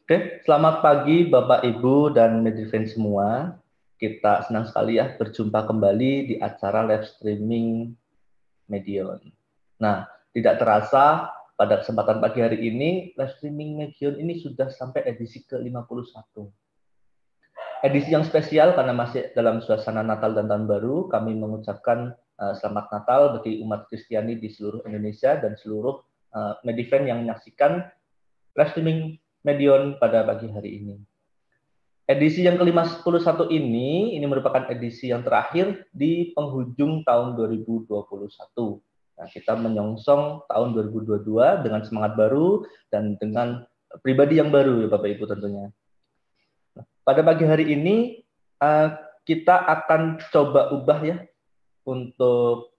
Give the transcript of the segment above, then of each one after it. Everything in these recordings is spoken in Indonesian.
Oke, selamat pagi Bapak Ibu dan Medifan semua. Kita senang sekali ya berjumpa kembali di acara live streaming Medion. Nah, tidak terasa pada kesempatan pagi hari ini, live streaming Medion ini sudah sampai edisi ke-51. Edisi yang spesial karena masih dalam suasana Natal dan Tahun Baru, kami mengucapkan selamat Natal bagi umat Kristiani di seluruh Indonesia dan seluruh Medifan yang menyaksikan live streaming Medion pada pagi hari ini. Edisi yang ke-51 ini merupakan edisi yang terakhir di penghujung tahun 2021. Nah, kita menyongsong tahun 2022 dengan semangat baru dan dengan pribadi yang baru ya Bapak Ibu tentunya. Nah, pada pagi hari ini kita akan coba ubah ya untuk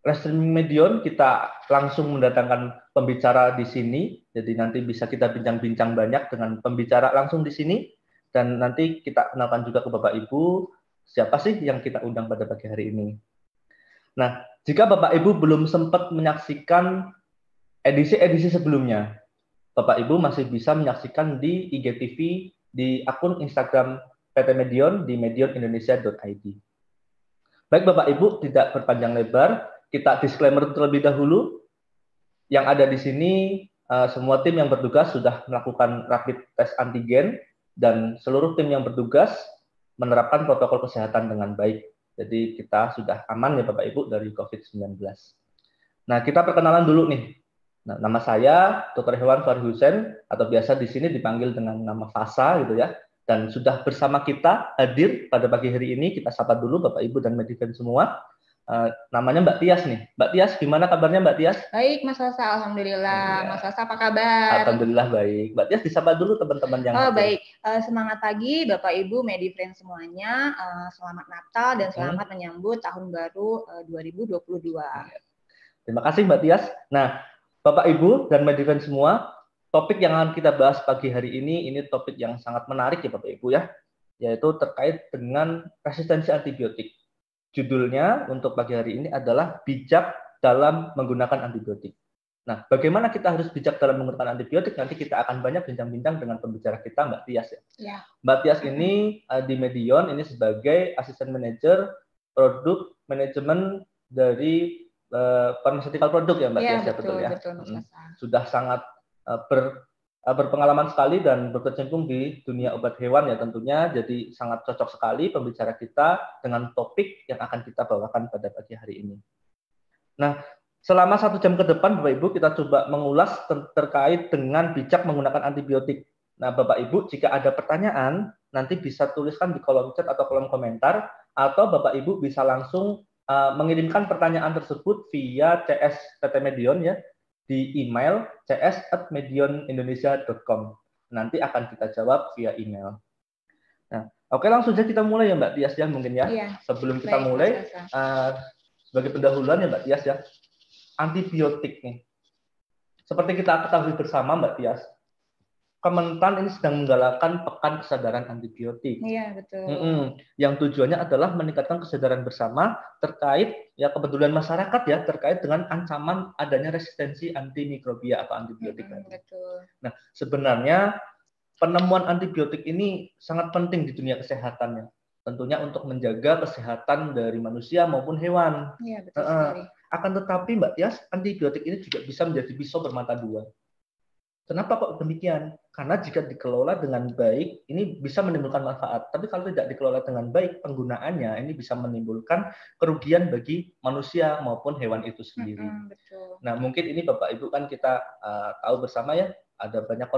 streaming Medion, kita langsung mendatangkan pembicara di sini. Jadi nanti bisa kita bincang-bincang banyak dengan pembicara langsung di sini. Dan nanti kita kenalkan juga ke Bapak Ibu, siapa sih yang kita undang pada pagi hari ini. Nah, jika Bapak Ibu belum sempat menyaksikan edisi-edisi sebelumnya, Bapak Ibu masih bisa menyaksikan di IGTV, di akun Instagram PT Medion, di medionindonesia.id. Baik Bapak Ibu, tidak berpanjang lebar, kita disclaimer terlebih dahulu. Yang ada di sini, semua tim yang bertugas sudah melakukan rapid test antigen, dan seluruh tim yang bertugas menerapkan protokol kesehatan dengan baik. Jadi kita sudah aman ya Bapak Ibu dari COVID-19. Nah, kita perkenalan dulu nih. Nah, nama saya Dr. Hewan Fahri Hussein, atau biasa di sini dipanggil dengan nama Fasa gitu ya. Dan sudah bersama kita hadir pada pagi hari ini, kita sapa dulu Bapak Ibu dan Medifan semua. Namanya Mbak Tias nih. Mbak Tias, gimana kabarnya Mbak Tias? Baik, Mas Sasa, alhamdulillah. Mas Sasa, apa kabar? Alhamdulillah baik. Mbak Tias, disapa dulu teman-teman yang hadir. Baik. Semangat pagi Bapak Ibu Medifriend semuanya. Selamat Natal dan selamat menyambut tahun baru 2022. Terima kasih Mbak Tias. Nah, Bapak Ibu dan Medifriend semua, topik yang akan kita bahas pagi hari ini topik yang sangat menarik ya Bapak Ibu ya, yaitu terkait dengan resistensi antibiotik. Judulnya untuk pagi hari ini adalah bijak dalam menggunakan antibiotik. Nah, bagaimana kita harus bijak dalam menggunakan antibiotik? Nanti kita akan banyak bincang-bincang dengan pembicara kita, Mbak Tias ya. Ya. Mbak Tias ini di Medion ini sebagai asisten manajer produk manajemen dari pharmaceutical produk ya Mbak Tias ya, betul ya. Sudah sangat berpengalaman sekali dan berkecimpung di dunia obat hewan ya tentunya, jadi sangat cocok sekali pembicara kita dengan topik yang akan kita bawakan pada pagi hari ini. Nah, selama 1 jam ke depan Bapak Ibu kita coba mengulas terkait dengan bijak menggunakan antibiotik. Nah, Bapak Ibu jika ada pertanyaan nanti bisa tuliskan di kolom chat atau kolom komentar, atau Bapak Ibu bisa langsung mengirimkan pertanyaan tersebut via CS PT Medion ya, di email cs@medionindonesia.com. Nanti akan kita jawab via email. Nah, oke, langsung saja kita mulai ya Mbak Tias ya mungkin ya. Iya. Sebelum kita mulai, sebagai pendahuluan ya Mbak Tias ya, antibiotik nih. Seperti kita ketahui bersama Mbak Tias, Kementan ini sedang menggalakkan pekan kesadaran antibiotik. Iya, betul. Yang tujuannya adalah meningkatkan kesadaran bersama terkait ya kepedulian masyarakat ya terkait dengan ancaman adanya resistensi antimikrobia atau antibiotik. Betul. Nah, sebenarnya penemuan antibiotik ini sangat penting di dunia kesehatannya. Tentunya untuk menjaga kesehatan dari manusia maupun hewan. Iya, betul sekali. Akan tetapi Mbak Tias, antibiotik ini juga bisa menjadi pisau bermata dua. Kenapa kok demikian? Karena jika dikelola dengan baik, ini bisa menimbulkan manfaat. Tapi kalau tidak dikelola dengan baik, penggunaannya ini bisa menimbulkan kerugian bagi manusia maupun hewan itu sendiri. Betul. Nah, mungkin ini Bapak Ibu kan kita tahu bersama ya, ada banyak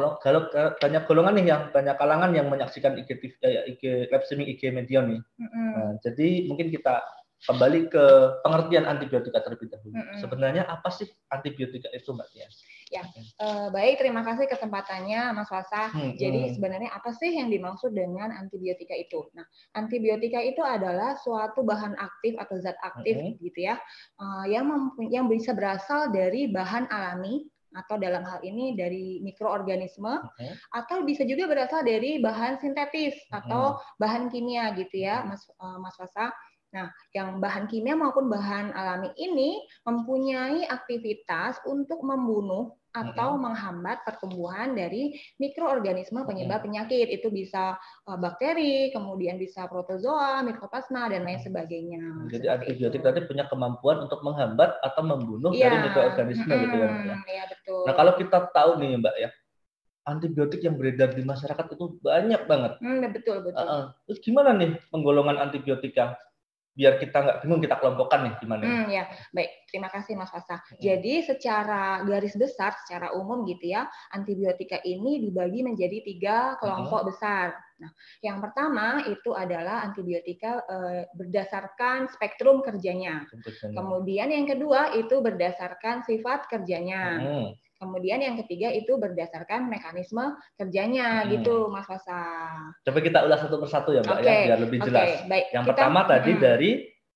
golongan nih, yang banyak kalangan yang menyaksikan IG live streaming IG Medion nih. Nah, jadi mungkin kita kembali ke pengertian antibiotika terlebih dahulu. Sebenarnya apa sih antibiotika itu Mbak Tias? Ya, baik, terima kasih kesempatannya Mas Wasa. Jadi sebenarnya apa sih yang dimaksud dengan antibiotika itu? Nah, antibiotika itu adalah suatu bahan aktif atau zat aktif gitu ya, yang bisa berasal dari bahan alami atau dalam hal ini dari mikroorganisme, atau bisa juga berasal dari bahan sintetis atau bahan kimia gitu ya, Mas Wasa. Nah, yang bahan kimia maupun bahan alami ini mempunyai aktivitas untuk membunuh atau menghambat pertumbuhan dari mikroorganisme penyebab penyakit. Itu bisa bakteri, kemudian bisa protozoa, mikroplasma, dan lain sebagainya. Jadi antibiotik tadi punya kemampuan untuk menghambat atau membunuh dari mikroorganisme gitu ya, Mbak ya? Iya, betul. Nah, kalau kita tahu nih, Mbak ya, antibiotik yang beredar di masyarakat itu banyak banget. Betul. Terus gimana nih penggolongan antibiotika? Biar kita nggak bingung, kita kelompokkan nih gimana? Ya, baik. Terima kasih Mas Fasa. Jadi secara garis besar, secara umum gitu ya, antibiotika ini dibagi menjadi 3 kelompok besar. Nah, yang pertama itu adalah antibiotika berdasarkan spektrum kerjanya. Kemudian yang kedua itu berdasarkan sifat kerjanya. Kemudian yang ketiga itu berdasarkan mekanisme kerjanya, gitu Mas Fasa. Coba kita ulas satu persatu ya Mbak ya, biar lebih jelas. Baik. Yang pertama tadi dari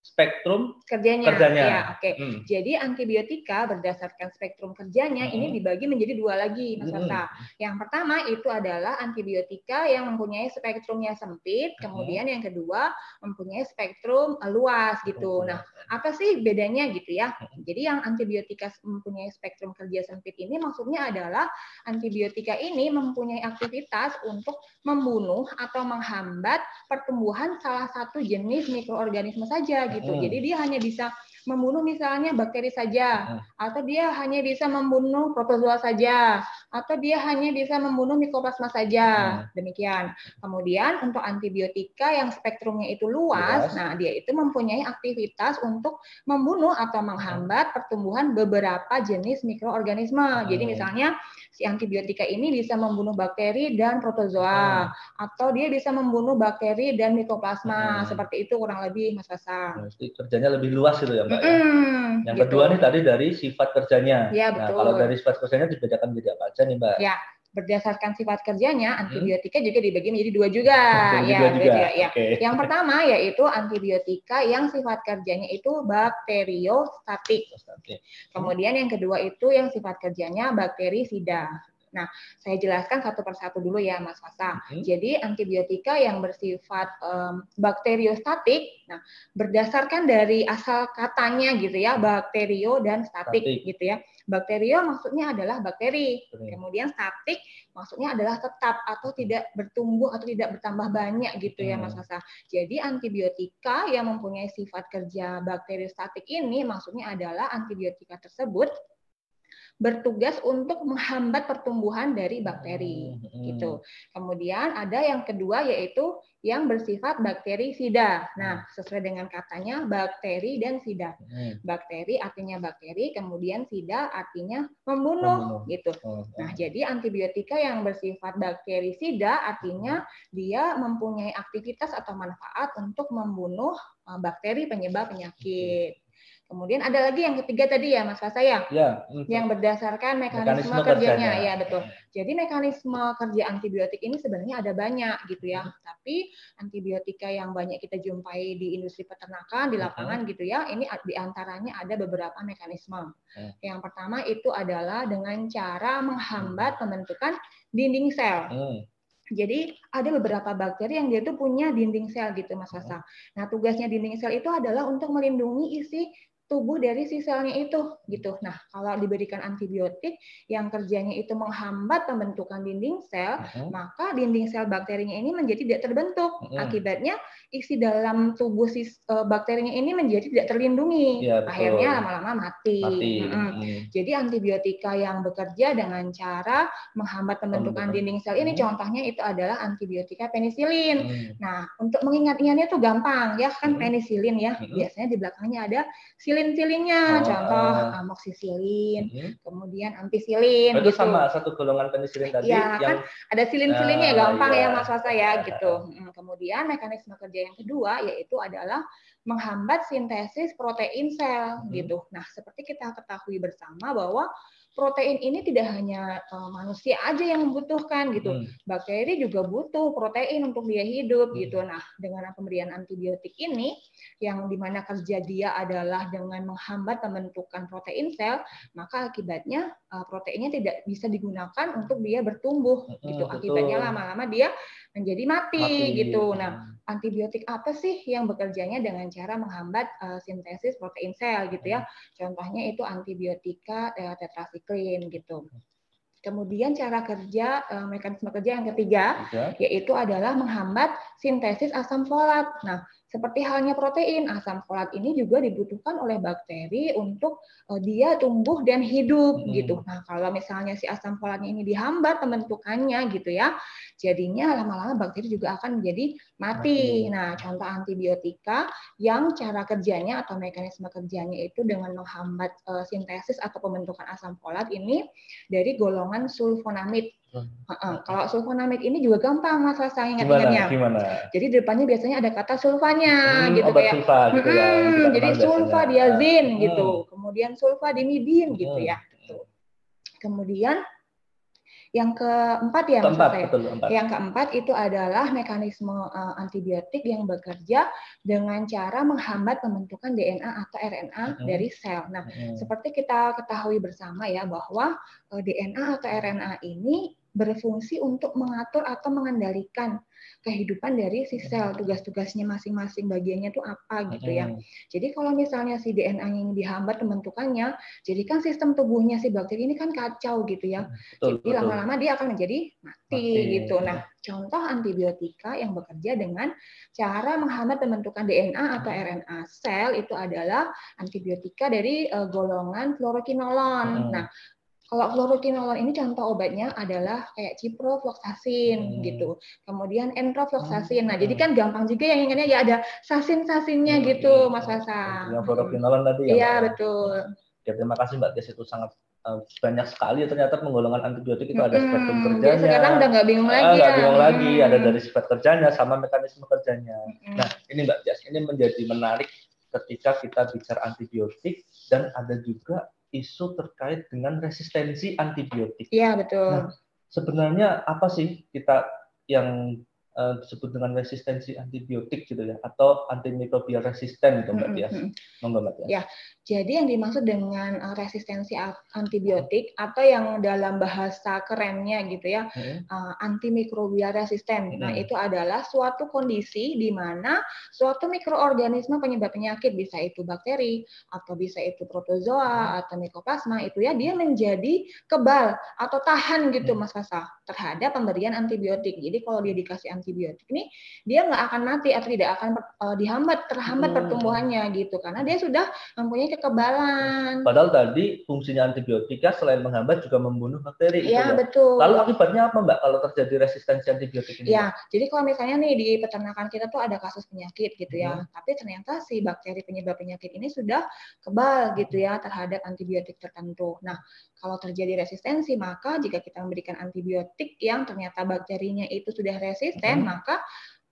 spektrum kerjanya. Ya, Jadi antibiotika berdasarkan spektrum kerjanya ini dibagi menjadi 2 lagi, Mas Fasa. Yang pertama itu adalah antibiotika yang mempunyai spektrumnya sempit, kemudian yang kedua mempunyai spektrum luas gitu. Nah, apa sih bedanya gitu ya? Jadi yang antibiotika mempunyai spektrum kerja sempit ini maksudnya adalah antibiotika ini mempunyai aktivitas untuk membunuh atau menghambat pertumbuhan salah satu jenis mikroorganisme saja gitu. Jadi dia hanya bisa membunuh misalnya bakteri saja, atau dia hanya bisa membunuh protozoa saja, atau dia hanya bisa membunuh mikroplasma saja. Demikian. Kemudian untuk antibiotika yang spektrumnya itu luas, nah dia itu mempunyai aktivitas untuk membunuh atau menghambat pertumbuhan beberapa jenis mikroorganisme. Jadi misalnya si antibiotika ini bisa membunuh bakteri dan protozoa, atau dia bisa membunuh bakteri dan mikroplasma. Seperti itu kurang lebih, Mas Fasa. Kerjanya lebih luas itu ya, Mbak ya. Yang kedua nih tadi dari sifat kerjanya. Ya, betul. Nah, kalau dari sifat kerjanya dibedakan menjadi apa aja nih, Mbak? Ya, berdasarkan sifat kerjanya, antibiotika juga dibagi menjadi 2 juga. Yang pertama yaitu antibiotika yang sifat kerjanya itu bakteriostatik. Kemudian yang kedua itu yang sifat kerjanya bakterisida. Nah, saya jelaskan satu persatu dulu ya, Mas Fasa. Jadi antibiotika yang bersifat bakteriostatik, nah berdasarkan dari asal katanya gitu ya, bakterio dan statik gitu ya. Bakterio maksudnya adalah bakteri, kemudian statik maksudnya adalah tetap atau tidak bertumbuh atau tidak bertambah banyak gitu ya, Mas Fasa. Jadi antibiotika yang mempunyai sifat kerja bakteriostatik ini maksudnya adalah antibiotika tersebut bertugas untuk menghambat pertumbuhan dari bakteri gitu. Kemudian ada yang kedua yaitu yang bersifat bakterisida. Nah, sesuai dengan katanya bakteri dan sida. Bakteri artinya bakteri, kemudian sida artinya membunuh gitu. Nah, jadi antibiotika yang bersifat bakterisida artinya dia mempunyai aktivitas atau manfaat untuk membunuh bakteri penyebab penyakit. Kemudian ada lagi yang ketiga tadi ya, Mas Fasa ya, yang berdasarkan mekanisme kerjanya. Ya, betul. Jadi mekanisme kerja antibiotik ini sebenarnya ada banyak gitu ya. Tapi antibiotika yang banyak kita jumpai di industri peternakan, di lapangan gitu ya, ini diantaranya ada beberapa mekanisme. Yang pertama itu adalah dengan cara menghambat pembentukan dinding sel. Jadi ada beberapa bakteri yang dia tuh punya dinding sel gitu, Mas Fasa. Nah, tugasnya dinding sel itu adalah untuk melindungi isi tubuh dari si selnya itu gitu. Nah, kalau diberikan antibiotik yang kerjanya itu menghambat pembentukan dinding sel, maka dinding sel bakterinya ini menjadi tidak terbentuk. Akibatnya isi dalam tubuh si bakterinya ini menjadi tidak terlindungi. Akhirnya lama-lama mati. Jadi antibiotika yang bekerja dengan cara menghambat pembentukan dinding sel ini contohnya itu adalah antibiotika penisilin. Nah, untuk mengingat-ingatnya itu gampang ya, kan penisilin ya. Biasanya di belakangnya ada silin-silinnya, contoh amoksisilin, kemudian ampicillin. Itu gitu. Sama satu golongan penisilin tadi. Ya, yang kan ada silin-silinnya gampang ya, Mas Fasa ya, gitu. Kemudian mekanisme kerja yang kedua yaitu adalah menghambat sintesis protein sel, gitu. Nah, seperti kita ketahui bersama bahwa protein ini tidak hanya manusia aja yang membutuhkan gitu. Bakteri juga butuh protein untuk dia hidup gitu. Nah, dengan pemberian antibiotik ini yang dimana kerja dia adalah dengan menghambat pembentukan protein sel, maka akibatnya proteinnya tidak bisa digunakan untuk dia bertumbuh gitu. Akibatnya lama-lama dia menjadi mati gitu. Nah, antibiotik apa sih yang bekerjanya dengan cara menghambat sintesis protein sel gitu ya. Contohnya itu antibiotika tetrasiklin gitu. Kemudian cara kerja, mekanisme kerja yang ketiga, yaitu adalah menghambat sintesis asam folat. Nah, seperti halnya protein, asam folat ini juga dibutuhkan oleh bakteri untuk dia tumbuh dan hidup gitu. Nah, kalau misalnya si asam folatnya ini dihambat pembentukannya gitu ya, jadinya lama-lama bakteri juga akan menjadi mati. Nah, contoh antibiotika yang cara kerjanya atau mekanisme kerjanya itu dengan menghambat sintesis atau pembentukan asam folat ini dari golongan sulfonamid. Kalau sulfonamid ini juga gampang Mas Sasa ingat-ingatnya. Jadi di depannya biasanya ada kata sulfanya gitu obat kayak sulfa gitu ya. Jadi sulfadiazin gitu. Kemudian sulfadimidin gitu ya. Gitu. Kemudian yang keempat ya Mas Sasa ya. Yang keempat itu adalah mekanisme antibiotik yang bekerja dengan cara menghambat pembentukan DNA atau RNA dari sel. Nah, seperti kita ketahui bersama ya bahwa DNA atau RNA ini berfungsi untuk mengatur atau mengendalikan kehidupan dari si sel, tugas-tugasnya masing-masing bagiannya itu apa gitu ya. Jadi kalau misalnya si DNA ini dihambat pembentukannya, jadi kan sistem tubuhnya si bakteri ini kan kacau gitu ya. Jadi lama-lama dia akan menjadi mati gitu. Nah, contoh antibiotika yang bekerja dengan cara menghambat pembentukan DNA atau RNA sel itu adalah antibiotika dari golongan fluorokinolon. Nah, kalau fluorokinolon ini contoh obatnya adalah kayak ciprofloxacin gitu. Kemudian enrofloxacin. Nah, jadi kan gampang juga yang ingatnya ya ada sasin-sasinnya gitu, Mas Sasa. Yang fluorokinolon tadi ya. Iya, betul. Ya, terima kasih Mbak Des, itu sangat banyak sekali ternyata penggolongan antibiotik itu ada spektrum kerjanya. Jadi sekarang udah nggak bingung lagi nggak bingung lagi, ada dari sifat kerjanya sama mekanisme kerjanya. Nah, ini Mbak Des, ini menjadi menarik ketika kita bicara antibiotik dan ada juga isu terkait dengan resistensi antibiotik. Iya, betul. Nah, sebenarnya apa sih kita yang disebut dengan resistensi antibiotik gitu ya, atau antimikrobial resisten gitu Mbak Tias? Monggo Mbak Tias. Ya, jadi yang dimaksud dengan resistensi antibiotik atau yang dalam bahasa kerennya gitu ya, antimikrobial resisten. Nah, itu adalah suatu kondisi di mana suatu mikroorganisme penyebab penyakit, bisa itu bakteri atau bisa itu protozoa atau mikroplasma, itu ya dia menjadi kebal atau tahan gitu Mas Sasa terhadap pemberian antibiotik. Jadi kalau dia dikasih antibiotik ini dia nggak akan mati atau tidak akan terhambat pertumbuhannya gitu karena dia sudah mempunyai kekebalan. Padahal tadi fungsinya antibiotika selain menghambat juga membunuh bakteri. Iya, betul. Lalu akibatnya apa Mbak kalau terjadi resistensi antibiotik ini? Ya, jadi kalau misalnya nih di peternakan kita tuh ada kasus penyakit gitu ya, tapi ternyata si bakteri penyebab penyakit ini sudah kebal gitu ya terhadap antibiotik tertentu. Nah, kalau terjadi resistensi, maka jika kita memberikan antibiotik yang ternyata bakterinya itu sudah resisten, maka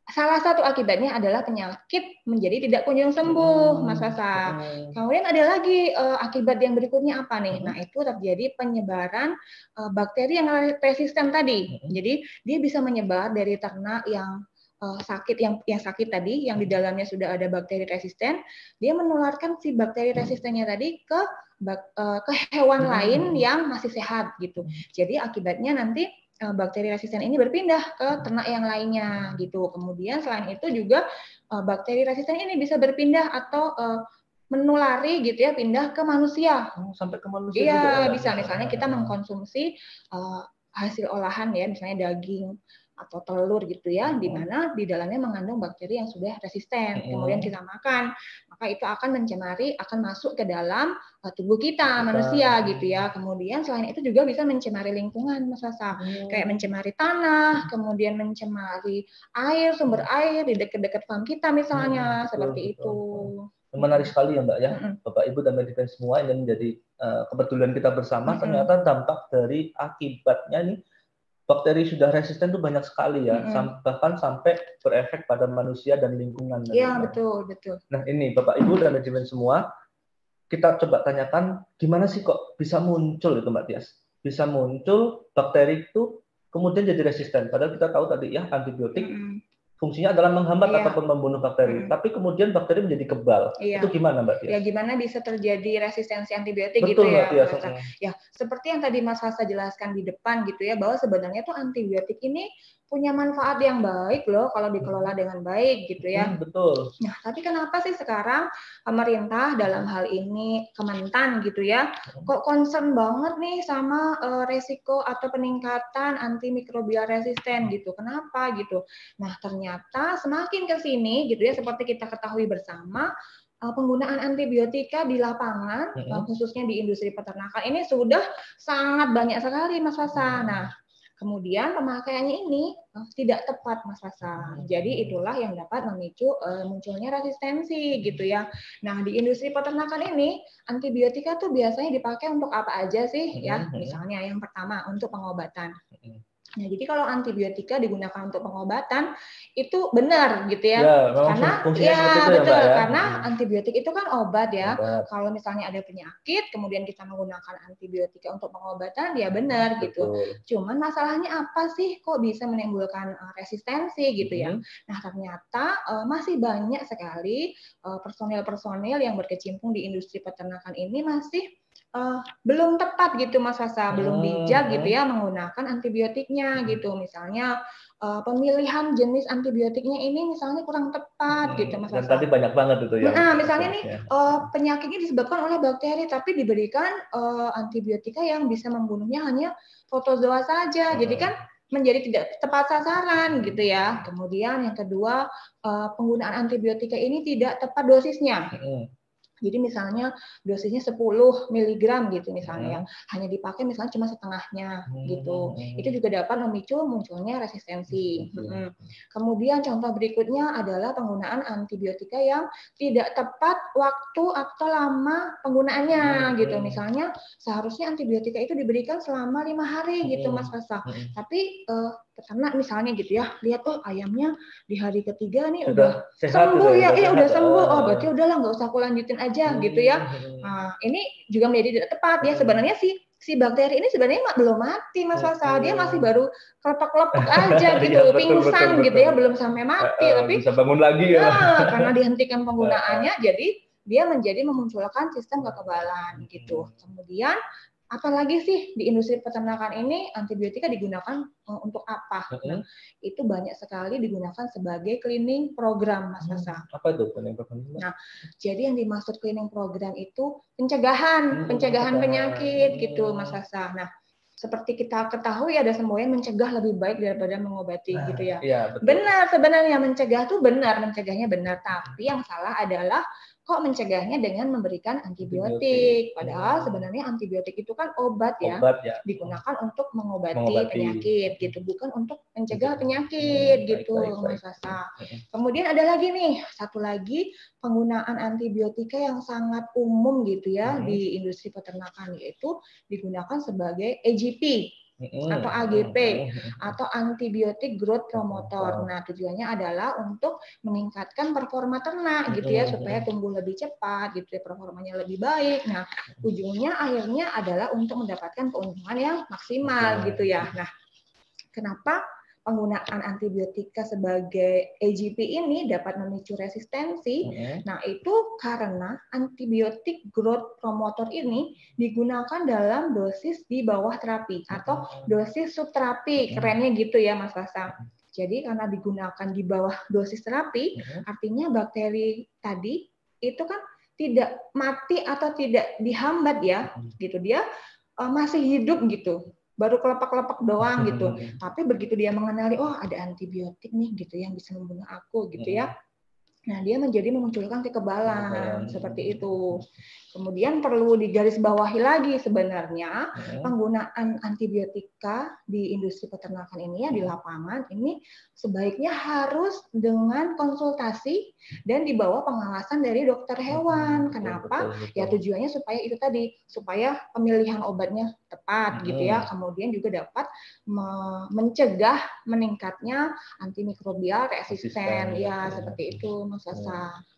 salah satu akibatnya adalah penyakit menjadi tidak kunjung sembuh, Mas Sasa. Kemudian ada lagi akibat yang berikutnya apa nih? Nah, itu terjadi penyebaran bakteri yang resisten tadi. Jadi dia bisa menyebar dari ternak yang sakit yang sakit tadi, yang di dalamnya sudah ada bakteri resisten, dia menularkan si bakteri resistennya tadi ke hewan lain yang masih sehat gitu. Jadi akibatnya nanti bakteri resisten ini berpindah ke ternak yang lainnya gitu. Kemudian selain itu juga bakteri resisten ini bisa berpindah atau menulari gitu ya, pindah ke manusia. Sampai ke manusia iya, juga. Iya, bisa. Misalnya kita mengkonsumsi hasil olahan ya, misalnya daging atau telur gitu ya, di mana di dalamnya mengandung bakteri yang sudah resisten. Kemudian kita makan, maka itu akan mencemari, akan masuk ke dalam tubuh kita manusia gitu ya. Kemudian selain itu juga bisa mencemari lingkungan, Mas Sasa, kayak mencemari tanah, kemudian mencemari air, sumber air di dekat-dekat farm kita misalnya, seperti itu. Menarik sekali ya Mbak ya, Bapak Ibu dan Medifan semua, ini menjadi kepedulian kita bersama. Ternyata dampak dari akibatnya nih bakteri sudah resisten itu banyak sekali ya, bahkan sampai berefek pada manusia dan lingkungan. Iya, betul, betul. Nah, ini Bapak Ibu dan Medifan semua, kita coba tanyakan gimana sih kok bisa muncul itu Mbak Tias? Bisa muncul bakteri itu kemudian jadi resisten. Padahal kita tahu tadi ya antibiotik fungsinya adalah menghambat ataupun membunuh bakteri. Tapi kemudian bakteri menjadi kebal. Itu gimana Mbak Tias? Ya, gimana bisa terjadi resistensi antibiotik. Betul, gitu ya. Mbak Tias. Ya, seperti yang tadi Mas Sasa jelaskan di depan gitu ya, bahwa sebenarnya tuh antibiotik ini punya manfaat yang baik loh kalau dikelola dengan baik gitu ya. Betul. Nah, tapi kenapa sih sekarang pemerintah dalam hal ini Kementan gitu ya, kok concern banget nih sama resiko atau peningkatan antimikrobial resisten gitu. Kenapa gitu? Nah, ternyata semakin ke sini gitu ya, seperti kita ketahui bersama, penggunaan antibiotika di lapangan, khususnya di industri peternakan ini sudah sangat banyak sekali, Mas Fasa. Nah, kemudian pemakaiannya ini tidak tepat, Mas Fasa. Jadi itulah yang dapat memicu munculnya resistensi gitu ya. Nah, di industri peternakan ini antibiotika tuh biasanya dipakai untuk apa aja sih ya? Misalnya yang pertama untuk pengobatan. Nah, jadi kalau antibiotika digunakan untuk pengobatan itu benar gitu ya. Karena ya betul, karena antibiotik itu kan obat ya. Kalau misalnya ada penyakit kemudian kita menggunakan antibiotika untuk pengobatan, ya benar gitu. Cuman masalahnya apa sih kok bisa menimbulkan resistensi gitu ya. Nah, ternyata masih banyak sekali personil-personil yang berkecimpung di industri peternakan ini masih belum tepat gitu Mas Sasa, belum bijak gitu ya menggunakan antibiotiknya gitu. Misalnya pemilihan jenis antibiotiknya ini misalnya kurang tepat gitu Mas Sasa. Dan tadi banyak banget itu ya. Nah, misalnya nih penyakitnya disebabkan oleh bakteri tapi diberikan antibiotika yang bisa membunuhnya hanya protozoa saja. Jadi kan menjadi tidak tepat sasaran gitu ya. Kemudian yang kedua, penggunaan antibiotika ini tidak tepat dosisnya. Jadi misalnya dosisnya 10 mg gitu misalnya ya, hanya dipakai misalnya cuma setengahnya gitu. Itu juga dapat memicu munculnya resistensi. Kemudian contoh berikutnya adalah penggunaan antibiotika yang tidak tepat waktu atau lama penggunaannya gitu. Misalnya seharusnya antibiotika itu diberikan selama 5 hari gitu Mas Fasa. Tapi peternak misalnya gitu ya, lihat ayamnya di hari ketiga nih udah sembuh ya, udah sembuh. Berarti udahlah nggak usah aku lanjutin aja gitu ya. Nah, ini juga menjadi tidak tepat ya. Sebenarnya si bakteri ini sebenarnya belum mati Mas Fasa, dia masih baru kelepek-kelepek aja gitu, pingsan gitu ya, belum sampai mati, tapi bisa bangun lagi ya. Karena dihentikan penggunaannya, jadi dia menjadi memunculkan sistem kekebalan gitu. Kemudian apalagi sih di industri peternakan ini antibiotika digunakan untuk apa? Nah, itu banyak sekali digunakan sebagai cleaning program, Mas Fasa. Apa itu cleaning program? Nah, jadi yang dimaksud cleaning program itu pencegahan penyakit gitu, Mas Fasa. Nah, seperti kita ketahui ada semboyan mencegah lebih baik daripada mengobati gitu ya. Iya, betul. Benar, sebenarnya mencegah tuh benar, mencegahnya benar, tapi yang salah adalah kok mencegahnya dengan memberikan antibiotik. Padahal sebenarnya antibiotik itu kan obat ya. Digunakan untuk mengobati penyakit gitu, bukan untuk mencegah penyakit gitu, Mas Sasa. Kemudian ada lagi nih, satu lagi penggunaan antibiotika yang sangat umum gitu ya di industri peternakan, yaitu digunakan sebagai AGP atau AGP atau antibiotik growth promotor. Nah, tujuannya adalah untuk meningkatkan performa ternak gitu ya, supaya tumbuh lebih cepat gitu ya, performanya lebih baik. Nah, ujungnya akhirnya adalah untuk mendapatkan keuntungan yang maksimal gitu ya. Nah, kenapa penggunaan antibiotika sebagai AGP ini dapat memicu resistensi? Nah, itu karena antibiotik growth promotor ini digunakan dalam dosis di bawah terapi atau dosis subterapi, kerennya gitu ya Mas Fasa. Jadi karena digunakan di bawah dosis terapi, artinya bakteri tadi itu kan tidak mati atau tidak dihambat ya, gitu, dia masih hidup gitu. Baru kelepek-kelepek doang gitu. Tapi begitu dia mengenali, ada antibiotik nih gitu yang bisa membunuh aku gitu ya. Nah, dia menjadi memunculkan kekebalan seperti itu. Kemudian perlu digarisbawahi lagi sebenarnya penggunaan antibiotika di industri peternakan ini ya di lapangan ini sebaiknya harus dengan konsultasi dan di bawah pengawasan dari dokter hewan. Kenapa? Ya tujuannya supaya itu tadi, supaya pemilihan obatnya tepat gitu ya. Kemudian juga dapat mencegah meningkatnya antimikrobial resisten ya seperti itu.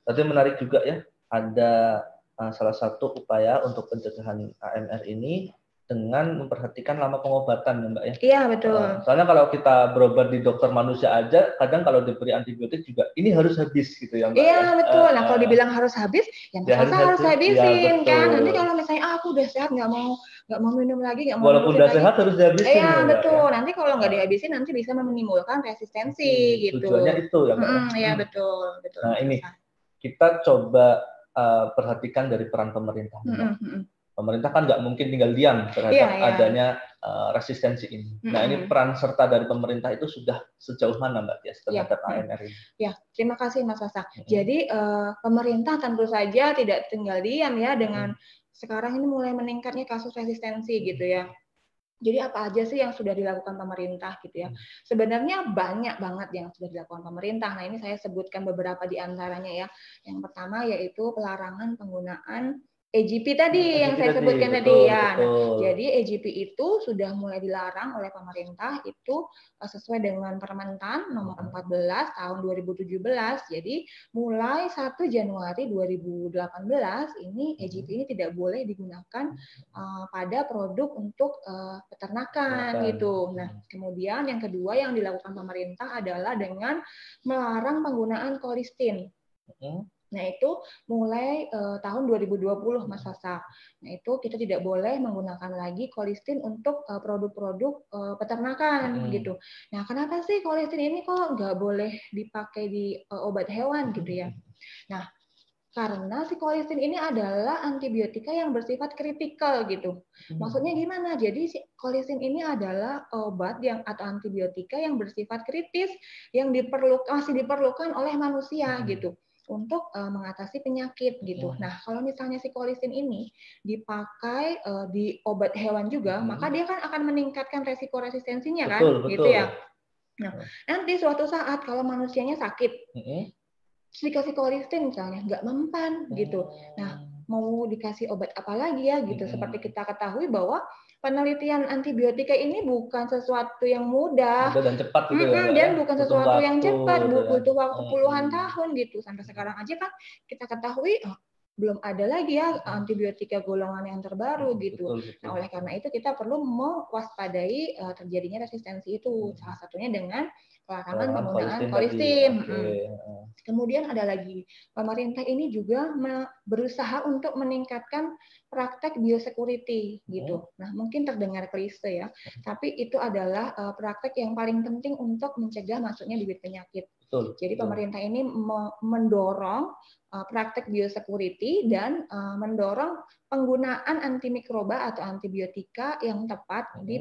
Tadi menarik juga ya, ada salah satu upaya untuk pencegahan AMR ini dengan memperhatikan lama pengobatan ya Mbak ya. Iya betul. Soalnya kalau kita berobat di dokter manusia aja, kadang kalau diberi antibiotik juga ini harus habis gitu ya Mbak. Iya betul. Nah kalau dibilang harus habis, yang harus habisin ya, kan. Nanti kalau misalnya aku aku udah sehat, nggak mau minum lagi, nggak mau walaupun udah sehat harus dihabisin. Iya betul. Nanti kalau nggak dihabisin nanti bisa menimbulkan resistensi gitu. Tujuannya itu ya Mbak. Iya betul. Nah ini kita coba perhatikan dari peran pemerintah. Pemerintah kan nggak mungkin tinggal diam terhadap adanya resistensi ini. Nah ini peran serta dari pemerintah itu sudah sejauh mana Mbak Tias terhadap AMR ini? Ya, terima kasih Mas Sasa. Jadi pemerintah tentu saja tidak tinggal diam ya dengan sekarang ini mulai meningkatnya kasus resistensi gitu ya. Jadi apa aja sih yang sudah dilakukan pemerintah gitu ya? Sebenarnya banyak banget yang sudah dilakukan pemerintah. Nah ini saya sebutkan beberapa di antaranya ya. Yang pertama yaitu pelarangan penggunaan EGP tadi yang saya sebutkan tadi ya. Nah, jadi EGP itu sudah mulai dilarang oleh pemerintah itu sesuai dengan Permentan nomor 14 tahun 2017. Jadi mulai 1 Januari 2018 ini EGP ini tidak boleh digunakan pada produk untuk peternakan gitu. Nah, kemudian yang kedua yang dilakukan pemerintah adalah dengan melarang penggunaan kolistin. Nah, itu mulai tahun 2020 Mas Sasa. Nah, itu kita tidak boleh menggunakan lagi kolistin untuk produk-produk peternakan gitu. Nah, kenapa sih kolistin ini kok nggak boleh dipakai di obat hewan gitu ya? Nah, karena si kolistin ini adalah antibiotika yang bersifat kritikal gitu. Maksudnya gimana? Jadi si kolistin ini adalah obat atau antibiotika yang bersifat kritis yang masih diperlukan oleh manusia gitu untuk mengatasi penyakit gitu. Nah, kalau misalnya si kolistin ini dipakai di obat hewan juga, maka dia kan akan meningkatkan resiko resistensinya kan, gitu ya. Nah, nanti suatu saat kalau manusianya sakit, dikasih kolistin misalnya nggak mempan gitu. Nah, mau dikasih obat apa lagi ya gitu. Seperti kita ketahui bahwa penelitian antibiotika ini bukan sesuatu yang mudah dan cepat gitu ya, dan bukan sesuatu yang cepat, butuh waktu puluhan tahun gitu. Sampai sekarang aja kan kita ketahui belum ada lagi ya antibiotika golongan yang terbaru gitu. Nah, oleh karena itu kita perlu mewaspadai terjadinya resistensi itu. Salah satunya dengan pelarangan penggunaan kolistin. Kemudian ada lagi, pemerintah ini juga berusaha untuk meningkatkan praktek biosecurity gitu. Nah, mungkin terdengar klise ya, tapi itu adalah praktek yang paling penting untuk mencegah masuknya bibit penyakit. Jadi pemerintah ini mendorong praktek biosecurity dan mendorong penggunaan antimikroba atau antibiotika yang tepat di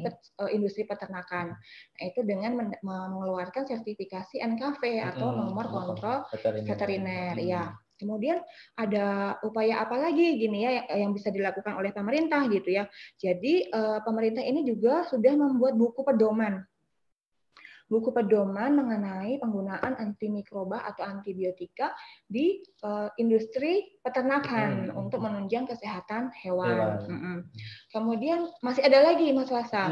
industri peternakan. Nah, itu dengan mengeluarkan sertifikasi NKV atau nomor kontrol veteriner ya. Kemudian ada upaya apa lagi gini ya yang bisa dilakukan oleh pemerintah gitu ya. Jadi pemerintah ini juga sudah membuat buku pedoman mengenai penggunaan antimikroba atau antibiotika di industri peternakan untuk menunjang kesehatan hewan. Kemudian masih ada lagi Mas Wasa.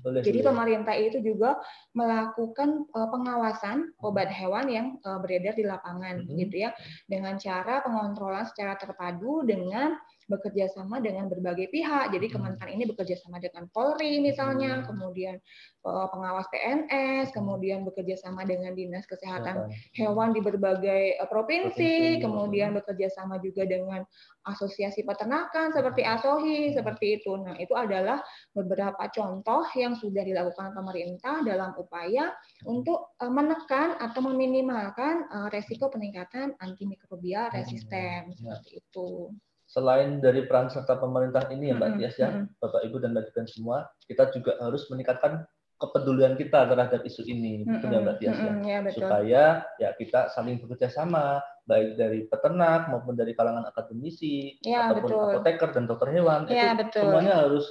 Jadi pemerintah itu juga melakukan pengawasan obat hewan yang beredar di lapangan gitu ya, dengan cara pengontrolan secara terpadu dengan bekerja sama dengan berbagai pihak. Jadi Kementan ini bekerja sama dengan Polri misalnya, kemudian pengawas PNS, kemudian bekerja sama dengan Dinas Kesehatan Hewan di berbagai provinsi, kemudian bekerja sama juga dengan asosiasi peternakan seperti ASOHI, seperti itu. Nah, itu adalah beberapa contoh yang sudah dilakukan pemerintah dalam upaya untuk menekan atau meminimalkan resiko peningkatan antimikrobial resisten, seperti itu. Selain dari peran serta pemerintah ini ya Mbak Tias ya, Bapak Ibu dan Mbak Dian semua, kita juga harus meningkatkan kepedulian kita terhadap isu ini, betul ya Mbak Tias ya, supaya ya kita saling bekerja sama, baik dari peternak maupun dari kalangan akademisi ataupun apoteker dan dokter hewan, itu semuanya harus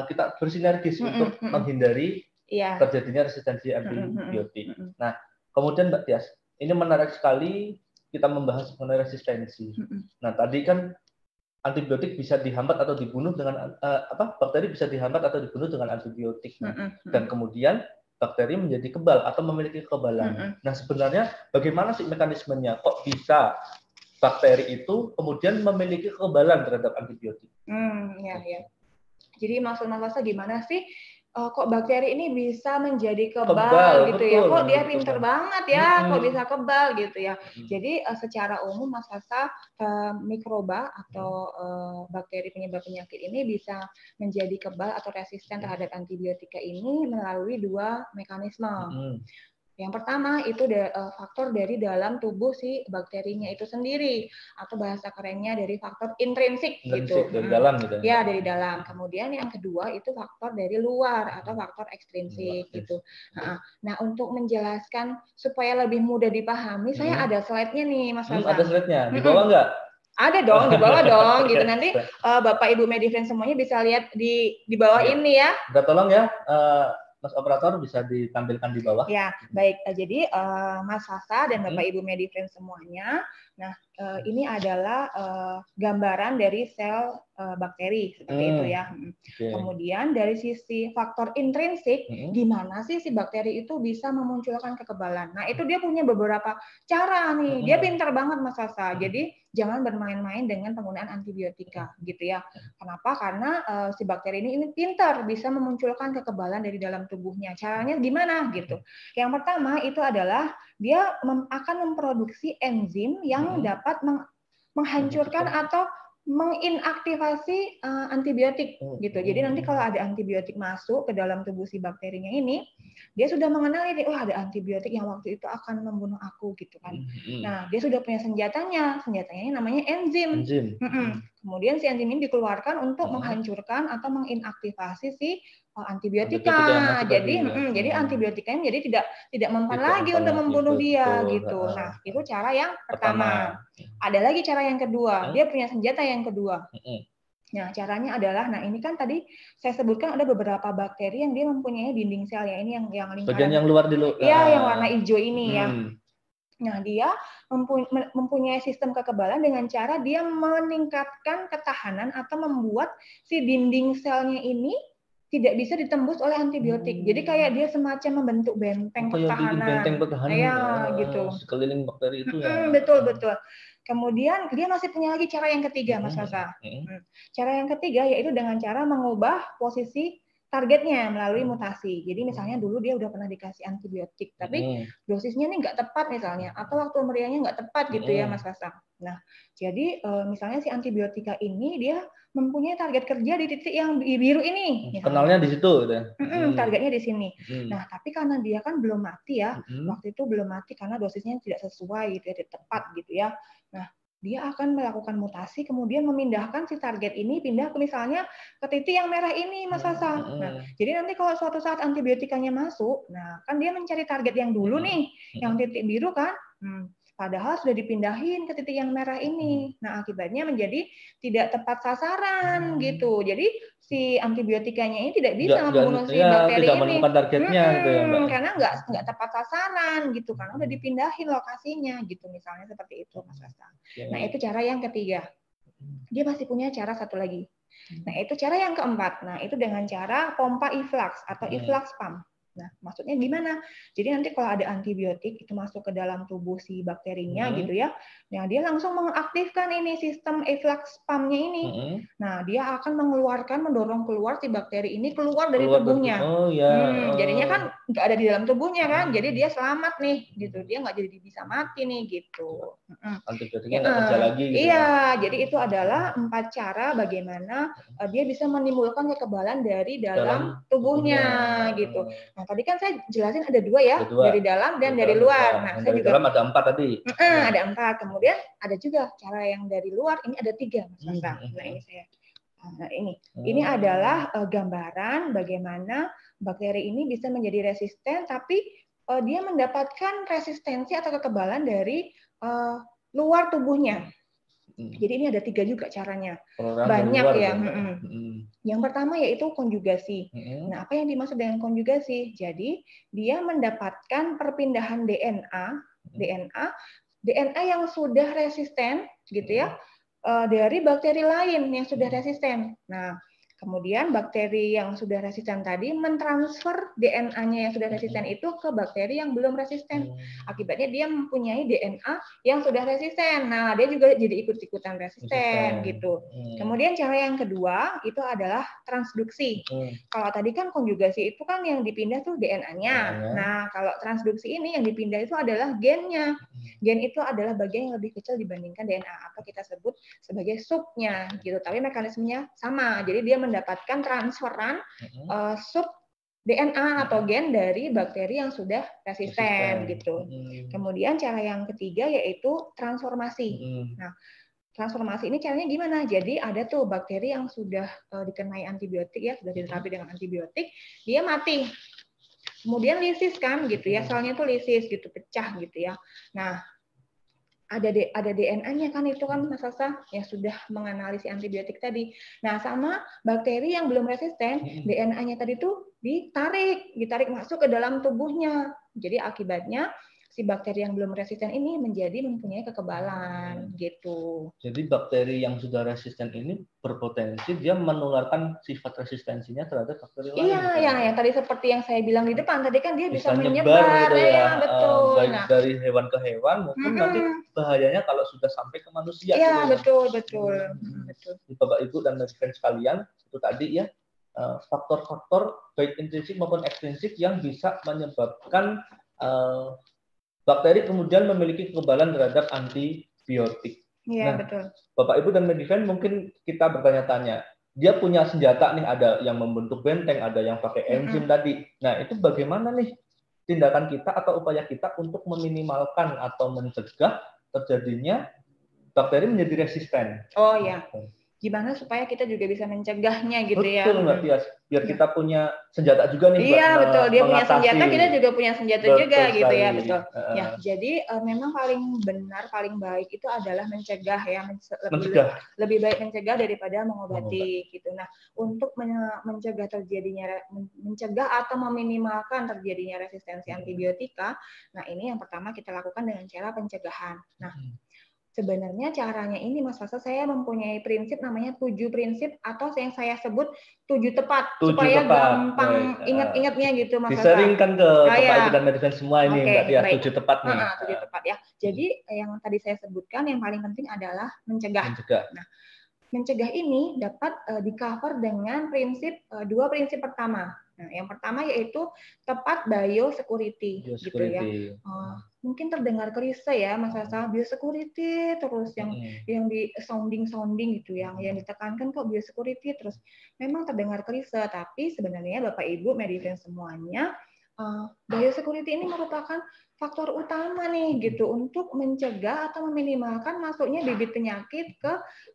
kita bersinergis untuk menghindari terjadinya resistensi antibiotik. Nah, kemudian Mbak Tias, ini menarik sekali kita membahas mengenai resistensi. Nah, tadi kan antibiotik bisa dihambat atau dibunuh dengan bakteri bisa dihambat atau dibunuh dengan antibiotik. Dan kemudian bakteri menjadi kebal atau memiliki kekebalan. Nah, sebenarnya bagaimana sih mekanismenya? Kok bisa bakteri itu kemudian memiliki kekebalan terhadap antibiotik? Ya. Jadi maksud Mas Lasa gimana sih kok bakteri ini bisa menjadi kebal gitu, betul, ya, kok dia pinter banget ya, kok bisa kebal gitu ya. Jadi secara umum Mas Sasa, mikroba atau bakteri penyebab penyakit ini bisa menjadi kebal atau resisten terhadap antibiotika ini melalui 2 mekanisme. Yang pertama itu faktor dari dalam tubuh si bakterinya itu sendiri, atau bahasa kerennya dari faktor intrinsik gitu. Dari dalam gitu. Ya, dari dalam. Kemudian yang kedua itu faktor dari luar atau faktor ekstrinsik gitu. Nah, untuk menjelaskan supaya lebih mudah dipahami, saya ada slide-nya nih, Mas Hasan. Ada slide-nya. Di bawah nggak? Ada dong, di bawah dong gitu. Nanti Bapak Ibu Medifriends semuanya bisa lihat di bawah ini ya. Udah, tolong ya, Mas Operator bisa ditampilkan di bawah. Ya, baik. Jadi Mas Sasa dan Bapak Ibu Medifriends semuanya, nah ini adalah gambaran dari sel bakteri seperti itu ya. Kemudian dari sisi faktor intrinsik, gimana sih si bakteri itu bisa memunculkan kekebalan? Nah, itu dia punya beberapa cara nih. Dia pintar banget Mas Sasa. Jadi jangan bermain-main dengan penggunaan antibiotika gitu ya. Kenapa? Karena si bakteri ini pintar bisa memunculkan kekebalan dari dalam tubuhnya. Caranya gimana gitu? Yang pertama itu adalah dia akan memproduksi enzim yang dapat menghancurkan atau menginaktivasi antibiotik gitu. Jadi nanti kalau ada antibiotik masuk ke dalam tubuh si bakterinya ini, dia sudah mengenali nih, ada antibiotik yang waktu itu akan membunuh aku gitu kan. Nah, dia sudah punya senjatanya namanya enzim. Kemudian si enzim ini dikeluarkan untuk menghancurkan atau menginaktivasi si antibiotika. Jadi antibiotikanya jadi tidak mempan lagi untuk membunuh dia gitu. Nah, itu cara yang pertama. Ada lagi cara yang kedua. Dia punya senjata yang kedua. Nah, caranya adalah, ini kan tadi saya sebutkan ada beberapa bakteri yang dia mempunyai dinding sel ya. Ini yang lingkaran. Bagian yang luar dulu. Iya, yang warna hijau ini ya. Nah, dia mempunyai sistem kekebalan dengan cara dia meningkatkan ketahanan atau membuat si dinding selnya ini tidak bisa ditembus oleh antibiotik. Jadi kayak dia semacam membentuk benteng pertahanan. Benteng pertahanan. Ya, gitu. Sekeliling bakteri itu ya. Betul. Kemudian dia masih punya lagi cara yang ketiga, Mas Sasa. Cara yang ketiga yaitu dengan cara mengubah posisi targetnya melalui mutasi. Jadi misalnya dulu dia udah pernah dikasih antibiotik, tapi dosisnya nih nggak tepat misalnya, atau waktu pemberiannya nggak tepat gitu ya, Mas Sasa. Nah, jadi misalnya si antibiotika ini dia mempunyai target kerja di titik yang biru ini. Misalnya. Kenalnya di situ. Targetnya di sini. Nah, tapi karena dia kan belum mati ya, waktu itu belum mati karena dosisnya tidak sesuai, tidak tepat gitu ya. Nah, dia akan melakukan mutasi, kemudian memindahkan si target ini pindah ke misalnya ke titik yang merah ini, Mas Sasa. Nah, jadi nanti kalau suatu saat antibiotikanya masuk, nah kan dia mencari target yang dulu nih, yang titik biru kan. Padahal sudah dipindahin ke titik yang merah ini. Nah, akibatnya menjadi tidak tepat sasaran gitu. Jadi si antibiotikanya ini tidak bisa membunuh si bakteri tidak ini. Menemukan targetnya gitu ya, Mbak. Karena nggak tepat sasaran gitu. Karena udah dipindahin lokasinya gitu. Misalnya seperti itu, Mas Hasan. Nah, itu cara yang ketiga. Dia masih punya cara satu lagi. Nah, itu cara yang keempat. Nah, itu dengan cara pompa efflux atau efflux pump. Nah, maksudnya gimana? Jadi nanti kalau ada antibiotik itu masuk ke dalam tubuh si bakterinya gitu ya. Nah, dia langsung mengaktifkan ini sistem efflux pump-nya ini. Nah, dia akan mendorong keluar si bakteri ini keluar dari tubuhnya. Jadinya kan nggak ada di dalam tubuhnya kan. Jadi dia selamat nih gitu. Dia nggak jadi bisa mati nih gitu. Antibiotiknya nggak kerja lagi gitu. Iya, jadi itu adalah 4 cara bagaimana dia bisa menimbulkan kekebalan dari dalam tubuhnya gitu. Nah, tadi kan saya jelasin ada 2 ya, dari dalam dan dari luar. Nah, saya dari juga dalam ada 4 tadi. Ada 4. Kemudian ada juga cara yang dari luar. Ini ada 3, Mas Sasa. Nah, ini saya. Nah, ini adalah gambaran bagaimana bakteri ini bisa menjadi resisten, tapi dia mendapatkan resistensi atau kekebalan dari luar tubuhnya. Jadi ini ada 3 juga caranya. Banyak ya. Yang pertama yaitu konjugasi. Nah, apa yang dimaksud dengan konjugasi? Jadi dia mendapatkan perpindahan DNA yang sudah resisten gitu ya, dari bakteri lain yang sudah resisten. Nah, Kemudian bakteri yang sudah resisten tadi mentransfer DNA-nya yang sudah resisten itu ke bakteri yang belum resisten. Akibatnya dia mempunyai DNA yang sudah resisten. Nah, dia juga jadi ikut-ikutan resisten gitu. Kemudian cara yang kedua itu adalah transduksi. Kalau tadi kan konjugasi itu kan yang dipindah tuh DNA-nya. Nah, kalau transduksi ini yang dipindah itu adalah gennya. Gen itu adalah bagian yang lebih kecil dibandingkan DNA atau kita sebut sebagai subnya gitu. Tapi mekanismenya sama. Jadi dia mendapatkan transferan sub DNA atau gen dari bakteri yang sudah resisten gitu. Kemudian cara yang ketiga yaitu transformasi. Nah, transformasi ini caranya gimana? Jadi ada tuh bakteri yang sudah dikenai antibiotik ya, sudah diterapi dengan antibiotik, dia mati. Kemudian lisis kan gitu ya, selnya tuh lisis gitu, pecah gitu ya. Nah, ada DNA-nya kan itu kan Mas Sasa yang sudah menganalisis antibiotik tadi. Nah, sama bakteri yang belum resisten, DNA-nya tadi tuh ditarik masuk ke dalam tubuhnya. Jadi akibatnya si bakteri yang belum resisten ini mempunyai kekebalan gitu. Jadi bakteri yang sudah resisten ini berpotensi dia menularkan sifat resistensinya terhadap bakteri lain. Iya, yang tadi seperti yang saya bilang di depan tadi kan dia bisa menyebar gitu ya. Betul. Baik dari hewan ke hewan mungkin nanti bahayanya kalau sudah sampai ke manusia. Iya, gitu. betul. Bapak Ibu dan Medifriends sekalian, itu tadi ya faktor-faktor baik intrinsik maupun ekstrinsik yang bisa menyebabkan bakteri kemudian memiliki kekebalan terhadap antibiotik. Iya, betul. Bapak Ibu dan Medifriends mungkin kita bertanya-tanya, dia punya senjata nih, ada yang membentuk benteng, ada yang pakai enzim tadi. Nah, itu bagaimana nih tindakan kita atau upaya kita untuk meminimalkan atau mencegah terjadinya bakteri menjadi resisten? Oh ya. Gimana supaya kita juga bisa mencegahnya gitu ya. Betul Mbak Tias, biar kita punya senjata juga nih. Iya betul, dia punya senjata, kita juga punya senjata juga gitu ya, betul. Ya, jadi memang paling benar, paling baik itu adalah mencegah ya, lebih baik mencegah daripada mengobati gitu. Nah, untuk mencegah atau meminimalkan terjadinya resistensi antibiotika, nah ini yang pertama kita lakukan dengan cara pencegahan. Nah, sebenarnya caranya ini Mas Sasa, saya mempunyai prinsip namanya 7 prinsip atau yang saya sebut 7 tepat supaya gampang ingat-ingatnya gitu Mas Sasa. Diseringkan ke Bapak Ibu dan Medifriends semua ini Mbak Tia, 7 tepat nih. 7 tepat ya. Jadi yang tadi saya sebutkan yang paling penting adalah mencegah. Nah, mencegah ini dapat di-cover dengan dua prinsip pertama. Nah, yang pertama yaitu tepat biosecurity gitu ya. Mungkin terdengar klise ya Mas Sasa, biosecurity terus yang di sounding gitu yang ditekankan kok biosecurity terus. Memang terdengar klise, tapi sebenarnya Bapak Ibu Medifriends semuanya, biosecurity ini merupakan faktor utama nih gitu untuk mencegah atau meminimalkan masuknya bibit penyakit ke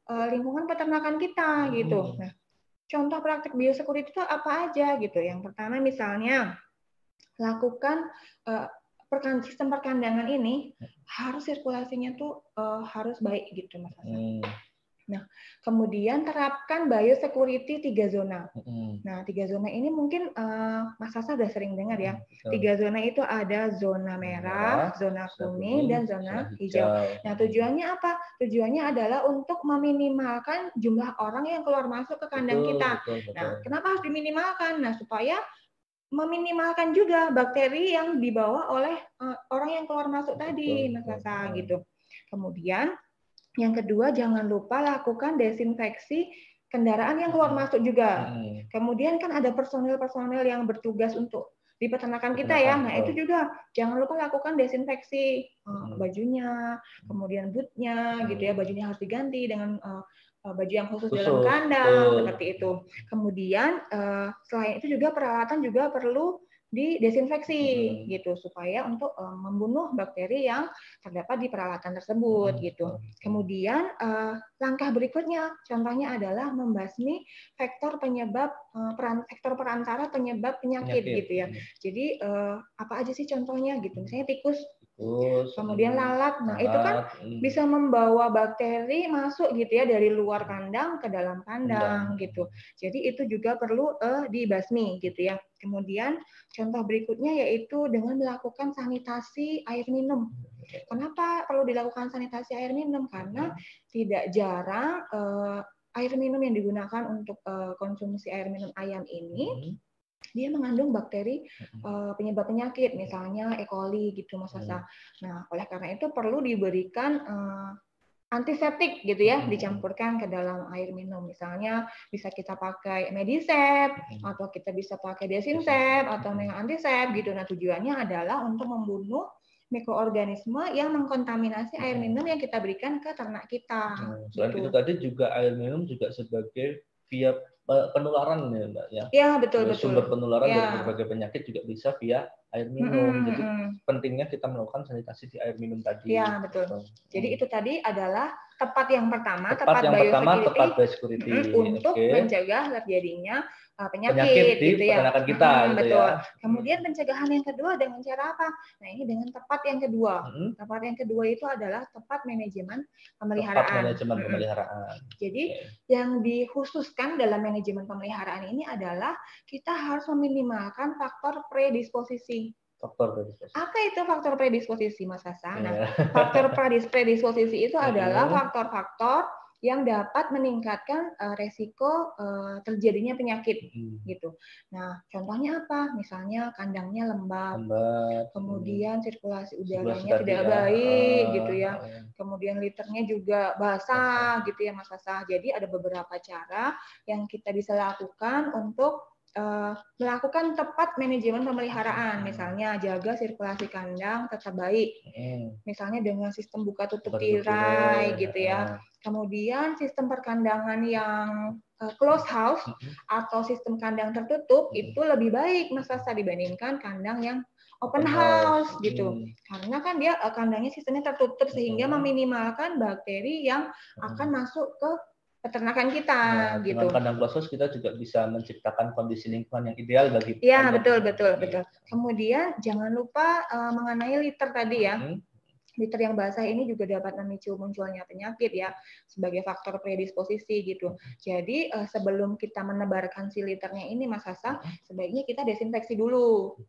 lingkungan peternakan kita gitu. Nah, contoh praktik biosecurity itu apa aja gitu. Yang pertama misalnya lakukan sistem perkandangan ini harus sirkulasinya tuh harus baik gitu Mas Hasan. Nah, kemudian terapkan biosecurity 3 zona. Nah, 3 zona ini mungkin Mas Sasa udah sering dengar ya. 3 zona itu ada zona merah, zona kuning, dan zona hijau. Nah, tujuannya apa? Tujuannya adalah untuk meminimalkan jumlah orang yang keluar masuk ke kandang kita. Nah, kenapa harus diminimalkan? Nah, supaya meminimalkan juga bakteri yang dibawa oleh orang yang keluar masuk tadi, Mas Sasa gitu. Kemudian yang kedua, jangan lupa lakukan desinfeksi kendaraan yang keluar masuk juga. Kemudian kan ada personil-personil yang bertugas untuk di peternakan kita ya. Nah, itu juga jangan lupa lakukan desinfeksi bajunya, kemudian bootnya gitu ya. Bajunya harus diganti dengan baju yang khusus dalam kandang seperti itu. Kemudian selain itu juga peralatan juga perlu didesinfeksi gitu supaya untuk membunuh bakteri yang terdapat di peralatan tersebut gitu. Kemudian langkah berikutnya contohnya adalah membasmi vektor perantara penyebab penyakit gitu ya. Jadi apa aja sih contohnya gitu. Misalnya tikus, kemudian lalat. Nah, itu kan bisa membawa bakteri masuk gitu ya dari luar kandang ke dalam kandang gitu. Jadi itu juga perlu dibasmi gitu ya. Kemudian contoh berikutnya yaitu dengan melakukan sanitasi air minum. Kenapa perlu dilakukan sanitasi air minum? Karena tidak jarang air minum yang digunakan untuk konsumsi air minum ayam ini dia mengandung bakteri penyebab penyakit, misalnya E. coli gitu Mas Sasa. Nah, oleh karena itu perlu diberikan antiseptik gitu ya, dicampurkan ke dalam air minum. Misalnya bisa kita pakai Medisep atau kita bisa pakai Desinsep atau Antisep gitu. Nah, tujuannya adalah untuk membunuh mikroorganisme yang mengkontaminasi air minum yang kita berikan ke ternak kita. Selain itu tadi juga air minum juga sebagai via penularan ya Mbak ya. Ya, betul. Sumber penularan dari berbagai penyakit juga bisa via air minum. Jadi pentingnya kita melakukan sanitasi di air minum tadi. Ya, betul. Jadi itu tadi adalah tepat yang pertama, tepat biosecurity untuk mencegah terjadinya penyakit di gitu ya. peternakan kita. Betul. Ya. Kemudian pencegahan yang kedua dengan cara apa? Nah, ini dengan tepat yang kedua. Tepat yang kedua itu adalah tepat manajemen pemeliharaan. Jadi yang dikhususkan dalam manajemen pemeliharaan ini adalah kita harus meminimalkan faktor predisposisi. Apa itu faktor predisposisi, Mas Hasan? Nah, faktor predisposisi itu adalah faktor-faktor yang dapat meningkatkan resiko terjadinya penyakit gitu. Nah, contohnya apa? Misalnya kandangnya lembab, kemudian sirkulasi udaranya tidak baik gitu ya. Kemudian liternya juga basah gitu ya Mas Sasa. Jadi ada beberapa cara yang kita bisa lakukan untuk melakukan tepat manajemen pemeliharaan, misalnya jaga sirkulasi kandang tetap baik, misalnya dengan sistem buka tutup tirai gitu ya. Kemudian sistem perkandangan yang close house atau sistem kandang tertutup itu lebih baik Mas Sasa dibandingkan kandang yang open house gitu, karena kan dia kandangnya sistemnya tertutup sehingga meminimalkan bakteri yang akan masuk ke peternakan kita gitu. Dengan kandang close house kita juga bisa menciptakan kondisi lingkungan yang ideal bagi ya betul. Kemudian jangan lupa mengenai liter tadi ya. Liter yang basah ini juga dapat memicu munculnya penyakit ya sebagai faktor predisposisi gitu. Jadi sebelum kita menebarkan si liternya ini Mas Hasa, sebaiknya kita desinfeksi dulu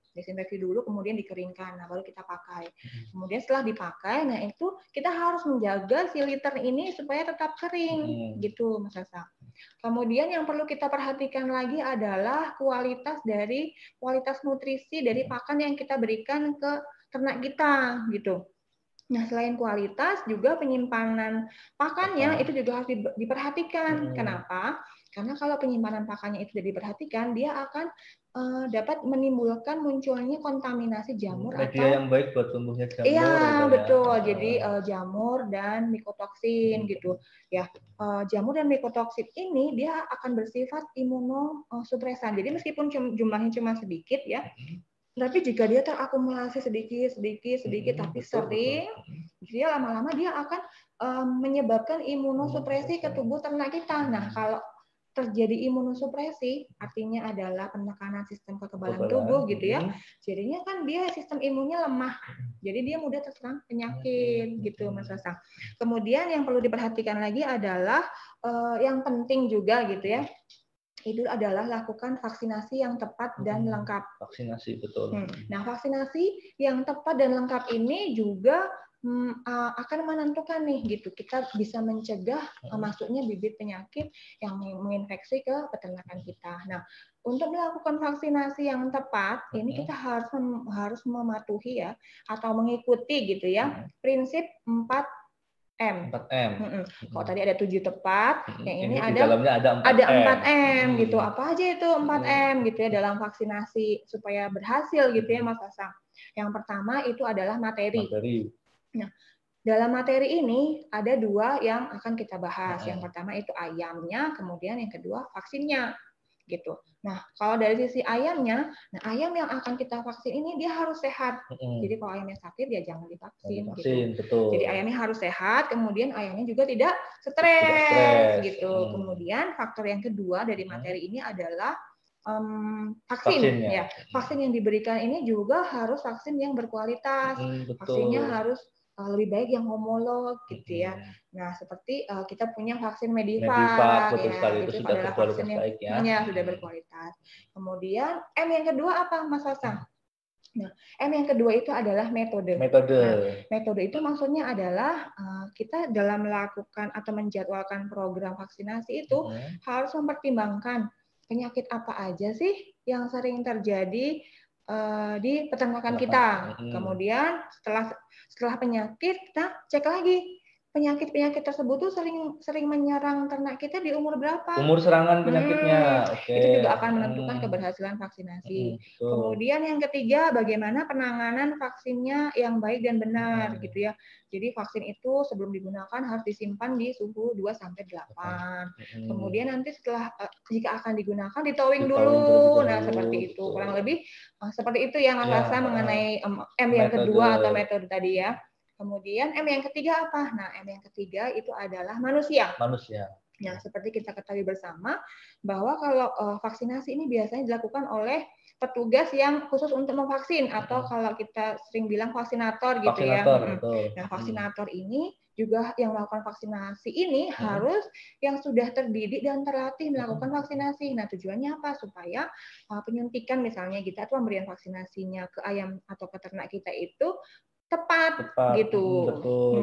kemudian dikeringkan, nah baru kita pakai. Kemudian setelah dipakai, nah itu kita harus menjaga si liter ini supaya tetap kering gitu Mas Hasa. Kemudian yang perlu kita perhatikan lagi adalah kualitas nutrisi dari pakan yang kita berikan ke ternak kita gitu. Nah, selain kualitas, juga penyimpanan pakannya itu juga harus diperhatikan. Kenapa? Karena kalau penyimpanan pakannya itu tidak diperhatikan, dia akan dapat menimbulkan munculnya kontaminasi jamur media yang baik buat tumbuhnya jamur. Iya, gitu betul. Ya. Jadi jamur dan mikotoksin gitu. Ya, jamur dan mikotoksin ini dia akan bersifat imunosupresan. Jadi meskipun jumlahnya cuma sedikit ya, tapi jika dia terakumulasi sedikit tapi sering, dia lama-lama dia akan menyebabkan imunosupresi ke tubuh ternak kita. Nah, kalau terjadi imunosupresi, artinya adalah penekanan sistem kekebalan tubuh gitu ya. Jadinya kan dia sistem imunnya lemah. Jadi dia mudah terserang penyakit gitu Mas Sasa. Kemudian yang perlu diperhatikan lagi adalah yang penting juga gitu ya. Itu adalah lakukan vaksinasi yang tepat dan lengkap. Vaksinasi, betul. Nah, vaksinasi yang tepat dan lengkap ini juga akan menentukan nih gitu kita bisa mencegah masuknya bibit penyakit yang menginfeksi ke peternakan kita. Nah, untuk melakukan vaksinasi yang tepat ini kita harus mematuhi ya atau mengikuti gitu ya prinsip 4M. Kalau tadi ada 7 tepat, yang ini ada 4M gitu. Apa aja itu 4M gitu ya dalam vaksinasi supaya berhasil gitu ya Mas Sasa. Yang pertama itu adalah materi. Nah, dalam materi ini ada 2 yang akan kita bahas. Yang pertama itu ayamnya, kemudian yang kedua vaksinnya. Gitu. Nah, kalau dari sisi ayamnya, ayam yang akan kita vaksin ini dia harus sehat. Jadi kalau ayamnya sakit ya jangan divaksin gitu. Betul. Jadi ayamnya harus sehat, kemudian ayamnya juga tidak stres gitu. Kemudian faktor yang kedua dari materi ini adalah vaksin ya. Vaksin yang diberikan ini juga harus vaksin yang berkualitas. Vaksinnya harus lebih baik yang homolog gitu ya. Nah, seperti kita punya vaksin Medivac ya, itu adalah vaksin yang sudah berkualitas. Kemudian M yang kedua apa Mas Hasan? Nah, M yang kedua itu adalah metode. Metode. Nah, metode itu maksudnya adalah kita dalam melakukan atau menjadwalkan program vaksinasi itu harus mempertimbangkan penyakit apa aja sih yang sering terjadi di peternakan kita. Kemudian setelah penyakit kita cek lagi penyakit-penyakit tersebut tuh sering menyerang ternak kita di umur berapa? Umur serangan penyakitnya. Oke. Itu juga akan menentukan keberhasilan vaksinasi. Kemudian yang ketiga, bagaimana penanganan vaksinnya yang baik dan benar gitu ya. Jadi vaksin itu sebelum digunakan harus disimpan di suhu 2-8. Kemudian nanti setelah jika akan digunakan ditowing dulu. Nah, seperti itu. Kurang lebih seperti itu ya Mas Asa mengenai M yang kedua atau metode tadi ya. Kemudian M yang ketiga apa? Nah, M yang ketiga itu adalah manusia. Manusia. Nah, seperti kita ketahui bersama bahwa kalau vaksinasi ini biasanya dilakukan oleh petugas yang khusus untuk memvaksin atau kalau kita sering bilang vaksinator gitu ya. Nah, vaksinator ini juga yang melakukan vaksinasi ini harus yang sudah terdidik dan terlatih melakukan vaksinasi. Nah, tujuannya apa? Supaya penyuntikan misalnya gitu atau pemberian vaksinasinya ke ayam atau ke ternak kita itu tepat gitu.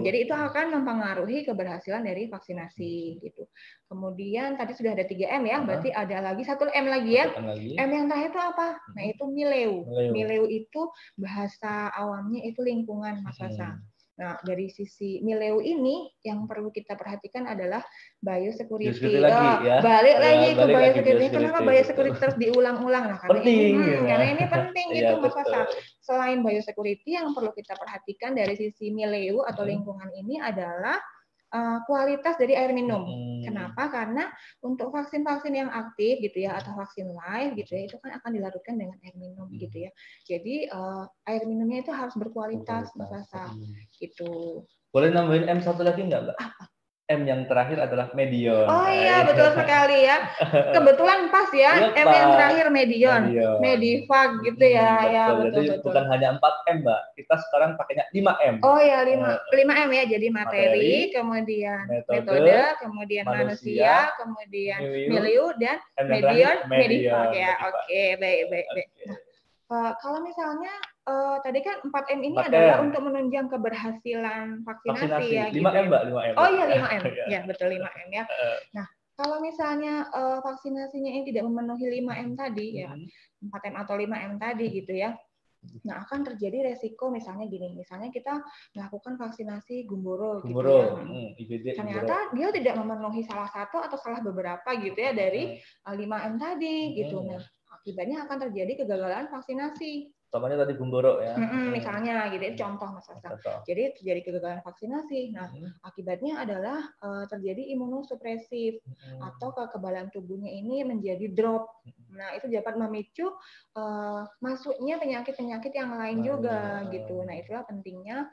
Jadi itu akan mempengaruhi keberhasilan dari vaksinasi gitu. Kemudian tadi sudah ada 3M ya, berarti ada lagi 1M lagi ya. M yang terakhir itu apa? Nah, itu mileu. Mileu itu bahasa awamnya itu lingkungan, Mas Asa. Nah, dari sisi mileu ini yang perlu kita perhatikan adalah biosecurity. Balik lagi ke biosecurity. Kenapa biosecurity terus diulang-ulang? Nah, karena ini penting gitu, Mas Asa. Selain biosecurity yang perlu kita perhatikan dari sisi mileu atau lingkungan ini adalah kualitas dari air minum. Kenapa? Karena untuk vaksin-vaksin yang aktif gitu ya atau vaksin live gitu ya itu kan akan dilarutkan dengan air minum gitu ya. Jadi air minumnya itu harus berkualitas, Mas Asa. Gitu. Boleh nambahin M satu lagi nggak, Mbak? Apa? M yang terakhir adalah medion. Oh iya, betul sekali ya. Kebetulan pas ya, M yang terakhir medion. Medivag gitu ya. Betul. Ya, betul. Jadi bukan hanya 4M, Mbak. Kita sekarang pakainya 5M. Oh ya, 5M ya. Jadi materi, kemudian metode, kemudian manusia, kemudian milieu, dan medion, medivag ya. Oke, baik. Nah, kalau misalnya tadi kan 4M ini adalah untuk menunjang keberhasilan vaksinasi ya. 5M, Mbak, 5M. Oh iya, 5M. Ya, betul 5M ya. Nah, kalau misalnya vaksinasinya ini tidak memenuhi 5M tadi ya, 4M atau 5M tadi gitu ya. Nah, akan terjadi resiko misalnya gini, misalnya kita melakukan vaksinasi gumboro gitu ya. Ternyata dia tidak memenuhi salah satu atau salah beberapa gitu ya dari 5M tadi gitu. Nah, akibatnya akan terjadi kegagalan vaksinasi. Contohnya tadi gumboro ya. Misalnya gitu ya, contoh Mas Asa. Jadi terjadi kegagalan vaksinasi. Nah, akibatnya adalah terjadi imunosupresif atau kekebalan tubuhnya ini menjadi drop. Nah, itu dapat memicu masuknya penyakit-penyakit yang lain juga gitu. Nah, itulah pentingnya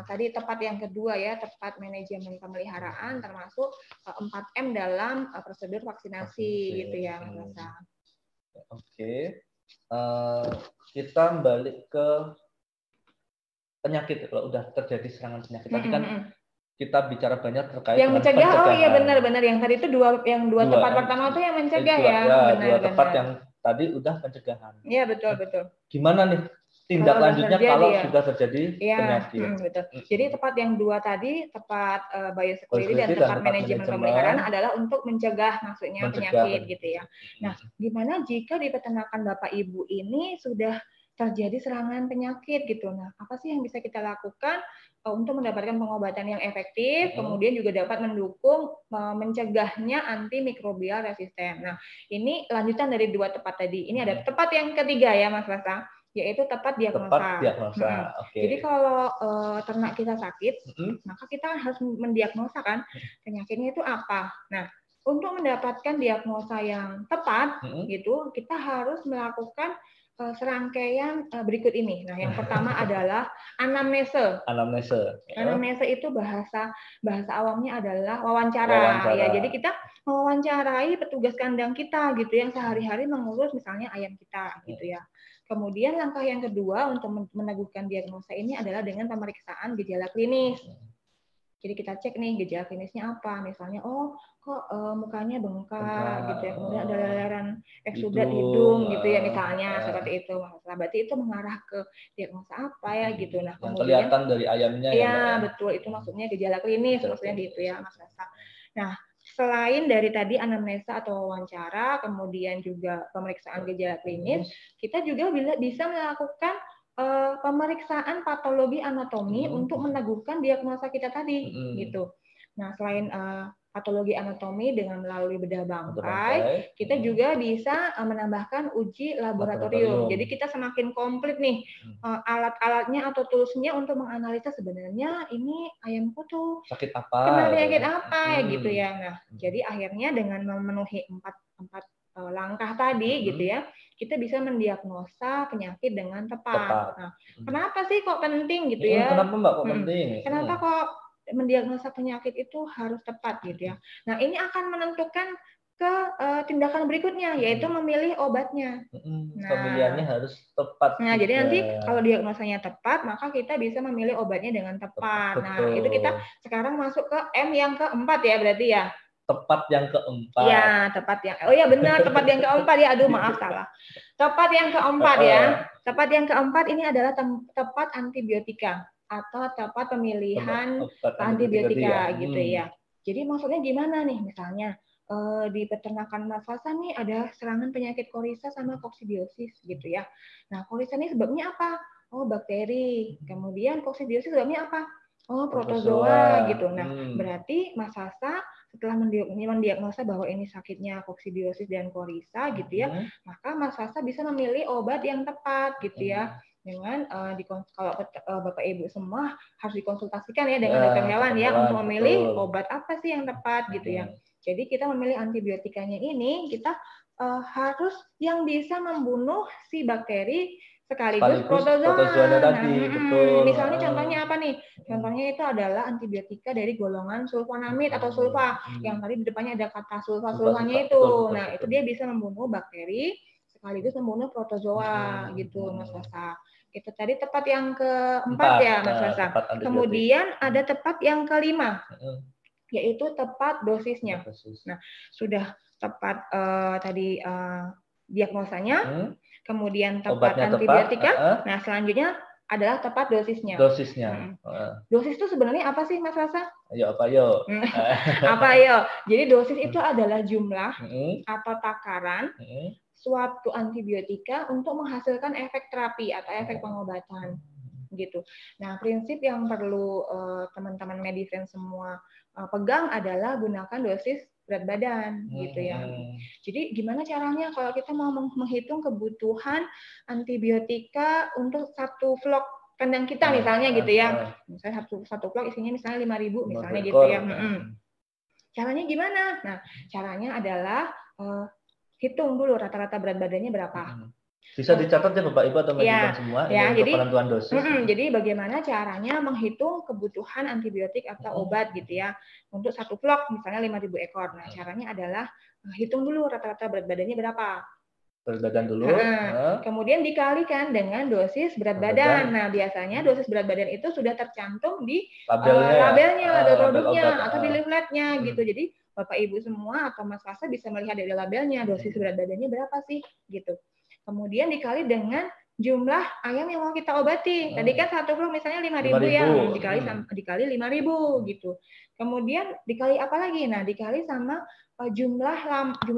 tadi tepat yang kedua ya, tepat manajemen pemeliharaan termasuk 4M dalam prosedur vaksinasi gitu ya, Mas Asa. Oke. Kita balik ke penyakit. Kalau udah terjadi serangan penyakit tadi kan kita bicara banyak terkait yang mencegah. Oh iya benar yang tadi itu dua tepat pertama itu yang mencegah ya. Dua tepat yang tadi udah pencegahan. Iya betul. Gimana nih tindak lanjutnya kalau sudah terjadi penyakit? Betul. Jadi tepat yang dua tadi, tepat biosecurity dan tepat manajemen pemeliharaan adalah untuk mencegah maksudnya penyakit gitu ya. Nah, gimana jika di peternakan Bapak Ibu ini sudah terjadi serangan penyakit gitu. Nah, apa sih yang bisa kita lakukan untuk mendapatkan pengobatan yang efektif, kemudian juga dapat mendukung mencegahnya antimikrobial resisten. Nah, ini lanjutan dari dua tepat tadi. Ini ada tepat yang ketiga ya, Mas Rasa, yaitu tepat diagnosa. Jadi kalau ternak kita sakit, maka kita harus mendiagnosa kan penyakitnya itu apa. Nah, untuk mendapatkan diagnosa yang tepat, gitu, kita harus melakukan serangkaian berikut ini. Nah, yang pertama adalah anamnese. Anamnese itu bahasa awamnya adalah wawancara. Ya, jadi kita mewawancarai petugas kandang kita gitu yang sehari-hari mengurus misalnya ayam kita gitu ya. Kemudian langkah yang kedua untuk meneguhkan diagnosa ini adalah dengan pemeriksaan gejala klinis. Jadi kita cek nih gejala klinisnya apa, misalnya kok mukanya bengkak gitu ya, kemudian ada leleran eksudat hidung gitu ya misalnya seperti itu. Masalah berarti itu mengarah ke diagnosa apa ya gitu. Nah, yang kemudian kelihatan dari ayamnya ya, betul, itu maksudnya gejala klinis maksudnya gitu ya Mas Rasa. Nah, selain dari tadi anamnesa atau wawancara, kemudian juga pemeriksaan gejala klinis, kita juga bisa melakukan pemeriksaan patologi anatomi untuk meneguhkan diagnosa kita tadi, gitu. Nah, selain patologi anatomi dengan melalui bedah bangkai, kita juga bisa menambahkan uji laboratorium. Jadi kita semakin komplit nih alat-alatnya atau toolsnya untuk menganalisa sebenarnya ini ayamku tuh sakit apa, kena penyakit apa ya gitu ya. Nah, jadi akhirnya dengan memenuhi empat langkah tadi gitu ya, kita bisa mendiagnosa penyakit dengan tepat. Nah, kenapa sih kok penting gitu ya? Kenapa Mbak kok penting? Kenapa kok mendiagnosa penyakit itu harus tepat gitu ya? Nah, ini akan menentukan ke tindakan berikutnya, yaitu memilih obatnya. Nah, pemilihannya harus tepat. Nah, jadi nanti kalau diagnosanya tepat, maka kita bisa memilih obatnya dengan tepat. Nah, itu kita sekarang masuk ke M yang keempat ya berarti ya. Tepat yang keempat. Ya, tepat yang. Oh ya benar, tepat yang keempat ya. Aduh, maaf salah. Tepat yang keempat ya. Tepat yang keempat ini adalah tepat antibiotika atau tepat pemilihan antibiotika gitu ya. Jadi maksudnya gimana nih? Misalnya di peternakan Mas Hasan nih ada serangan penyakit Coryza sama koksidiosis gitu ya. Nah, Coryza ini sebabnya apa? Oh, bakteri. Kemudian koksidiosis sebabnya apa? Oh, protozoa gitu. Nah, berarti Mas Hasa setelah mendiagnosa bahwa ini sakitnya koksidiosis dan Coryza gitu ya, maka Mas Hasa bisa memilih obat yang tepat gitu ya. Dengan kalau Bapak Ibu semua harus dikonsultasikan ya dengan dokter hewan ya untuk memilih obat apa sih yang tepat gitu ya. Jadi kita memilih antibiotikanya ini kita harus yang bisa membunuh si bakteri sekaligus protozoa. Tadi, betul. Misalnya contohnya apa nih? Contohnya itu adalah antibiotika dari golongan sulfonamid atau sulfa yang tadi di depannya ada kata sulfa-sulfanya itu. Nah, itu dia bisa membunuh bakteri sekaligus membunuh protozoa gitu, Mas Sasa. Itu tadi tepat yang keempat ya, Mas Sasa. Kemudian ada tepat yang kelima, yaitu tepat dosisnya. Nah, sudah tepat tadi diagnosanya, kemudian tepat antibiotika. Nah, selanjutnya adalah tepat dosisnya. Dosis itu sebenarnya apa sih, Mas Rasa? Apa yo? Apa yo? Jadi dosis itu adalah jumlah atau takaran suatu antibiotika untuk menghasilkan efek terapi atau efek pengobatan gitu. Nah, prinsip yang perlu teman-teman Medifriend semua pegang adalah gunakan dosis berat badan gitu ya. Jadi gimana caranya kalau kita mau menghitung kebutuhan antibiotika untuk satu vlog kandang kita misalnya gitu ya. Misalnya satu vlog isinya misalnya 5.000 misalnya gitu ya. Caranya gimana? Nah, caranya adalah hitung dulu rata-rata berat badannya berapa. Bisa dicatat ya Bapak Ibu atau Medifriend semua untuk penentuan dosis. Jadi bagaimana caranya menghitung kebutuhan antibiotik atau obat gitu ya untuk satu vlog misalnya 5.000 ekor. Nah, caranya adalah hitung dulu rata-rata berat badannya berapa. Berat badan dulu. Kemudian dikalikan dengan dosis berat badan. Nah, biasanya dosis berat badan itu sudah tercantum di labelnya, label produknya atau di leafletnya gitu. Jadi Bapak Ibu semua atau Mas Rasa bisa melihat dari labelnya dosis berat badannya berapa sih gitu. Kemudian dikali dengan jumlah ayam yang mau kita obati. Tadi kan satu vlog misalnya 5.000 ya, dikali 5.000 gitu. Kemudian dikali apa lagi? Nah, dikali sama jumlah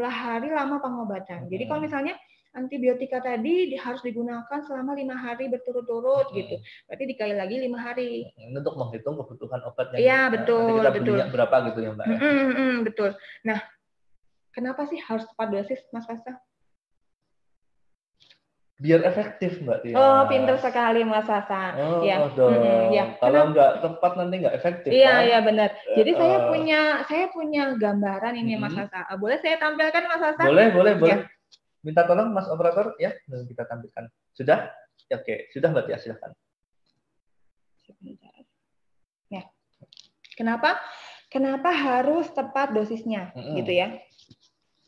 hari lama pengobatan. Jadi kalau misalnya antibiotika tadi harus digunakan selama 5 hari berturut-turut gitu. Berarti dikali lagi 5 hari. Untuk menghitung kebutuhan obatnya. Iya, betul, kita belinya berapa gitu ya, Mbak. Betul. Nah, kenapa sih harus tepat dosis, Mas Rasa? Biar efektif, Mbak Tia. Oh, pintar sekali Mas Hasan. Ya. Kalau nggak tepat nanti nggak efektif. Iya, benar. Jadi saya punya gambaran ini Mas Hasan. Boleh saya tampilkan Mas Hasan? Boleh. Ya. Minta tolong Mas operator ya, kita tampilkan. Sudah? Ya, oke, sudah Mbak Tia, silakan. Ya. Kenapa harus tepat dosisnya gitu ya?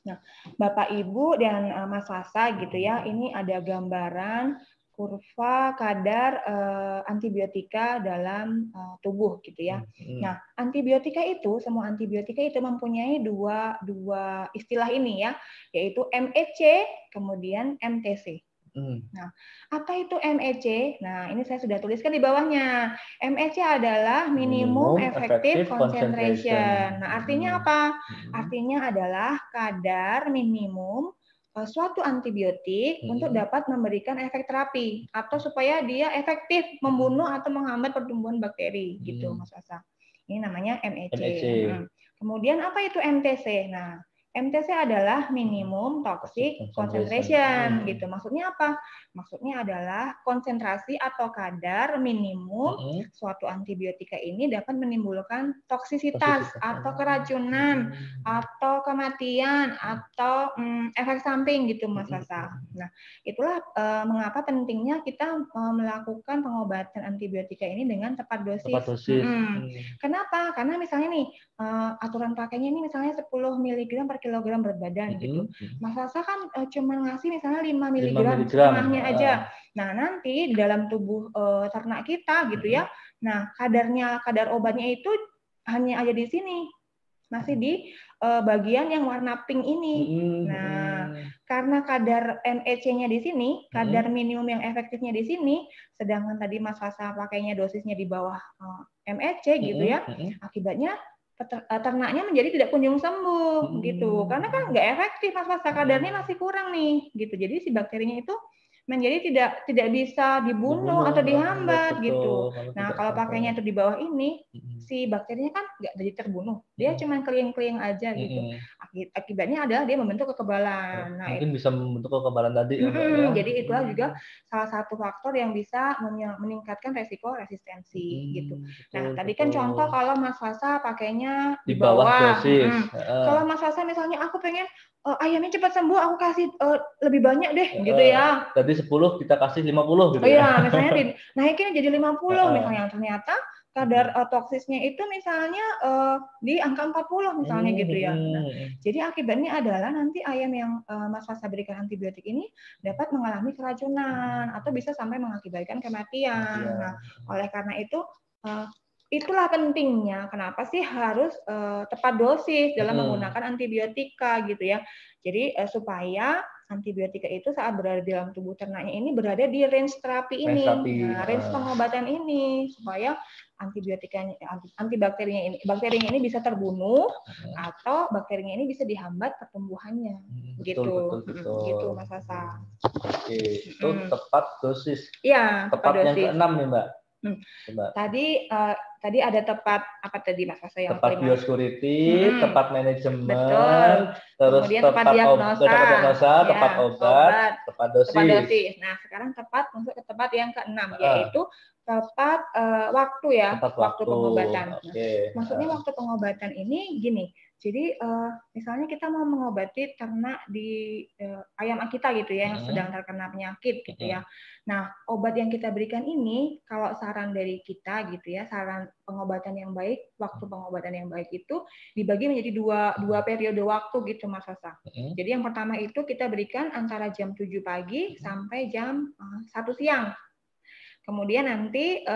Nah, Bapak Ibu dan Mas Sasa gitu ya, ini ada gambaran kurva kadar antibiotika dalam tubuh gitu ya. Nah, antibiotika itu, semua antibiotika itu mempunyai dua istilah ini ya, yaitu MEC kemudian MTC. Nah, apa itu MEC? Nah, ini saya sudah tuliskan di bawahnya. MEC adalah minimum effective concentration. Nah, artinya apa? Artinya adalah kadar minimum suatu antibiotik untuk dapat memberikan efek terapi atau supaya dia efektif membunuh atau menghambat pertumbuhan bakteri gitu, Mas Asa. Ini namanya MEC. Kemudian apa itu MTC? Nah, MTC adalah minimum toxic concentration gitu. Maksudnya apa? Maksudnya adalah konsentrasi atau kadar minimum suatu antibiotika ini dapat menimbulkan toksisitas atau keracunan atau kematian atau efek samping gitu, Mas Sasa. Nah, itulah mengapa pentingnya kita melakukan pengobatan antibiotika ini dengan tepat dosis. Tepat dosis. Kenapa? Karena misalnya nih aturan pakainya ini misalnya 10 mg per kilogram berat badan gitu. Mas Sasa kan cuma ngasih misalnya 5 mg setengahnya aja. Nah, nanti di dalam tubuh ternak kita gitu ya. Nah, kadar obatnya itu hanya ada di sini. Masih di bagian yang warna pink ini. Nah, karena kadar MEC-nya di sini, kadar minimum yang efektifnya di sini, sedangkan tadi Mas Sasa pakainya dosisnya di bawah MEC gitu ya. Akibatnya ternaknya menjadi tidak kunjung sembuh gitu, karena kan nggak efektif Mas Sasa, kadarnya masih kurang nih gitu. Jadi si bakterinya itu menjadi tidak bisa dibunuh atau dihambat gitu. Nah, kalau pakainya itu di bawah ini, si bakterinya kan nggak jadi terbunuh, dia cuma keliling-keliling aja gitu. Akibatnya adalah dia membentuk kekebalan. Nah, mungkin bisa membentuk kekebalan tadi ya, Mbak, ya. Jadi itulah juga salah satu faktor yang bisa meningkatkan resiko resistensi gitu. Nah, tadi kan contoh kalau Mas Sasa pakainya di bawah dosis. Kalau Mas Sasa misalnya aku pengen ayamnya cepat sembuh, aku kasih lebih banyak deh gitu ya. Tadi 10 kita kasih 50 gitu ya. Misalnya naikin jadi 50 misalnya, ternyata kadar toksisnya itu misalnya di angka 40 misalnya gitu ya. Nah, jadi akibatnya adalah nanti ayam yang Mas Sasa berikan antibiotik ini dapat mengalami keracunan atau bisa sampai mengakibatkan kematian. Nah, oleh karena itu itulah pentingnya kenapa sih harus tepat dosis dalam menggunakan antibiotika gitu ya. Jadi supaya antibiotika itu saat berada di dalam tubuh ternaknya ini berada di range terapi ini. Nah, range pengobatan ini supaya bakterinya ini bisa terbunuh atau bakterinya ini bisa dihambat pertumbuhannya. Betul. Gitu Mas Sasa. Oke, itu tepat dosis. Iya, tepat yang dosis. ke-6 nih, Mbak. Tadi ada tepat apa tadi Mas Sasa yang tepat biosecurity, tepat manajemen, betul. terus kemudian tepat diagnosa, tepat obat, tepat dosis. Nah, sekarang tepat masuk ke tepat yang ke-6 yaitu tepat waktu ya, waktu pengobatan. Nah, maksudnya waktu pengobatan ini gini. Jadi misalnya kita mau mengobati ternak di ayam kita gitu ya yang sedang terkena penyakit gitu ya. Nah, obat yang kita berikan ini kalau saran dari kita gitu ya, saran pengobatan yang baik, waktu pengobatan yang baik itu dibagi menjadi dua periode waktu gitu Mas Sasa. Jadi yang pertama itu kita berikan antara jam 7 pagi sampai jam 1 siang. Kemudian nanti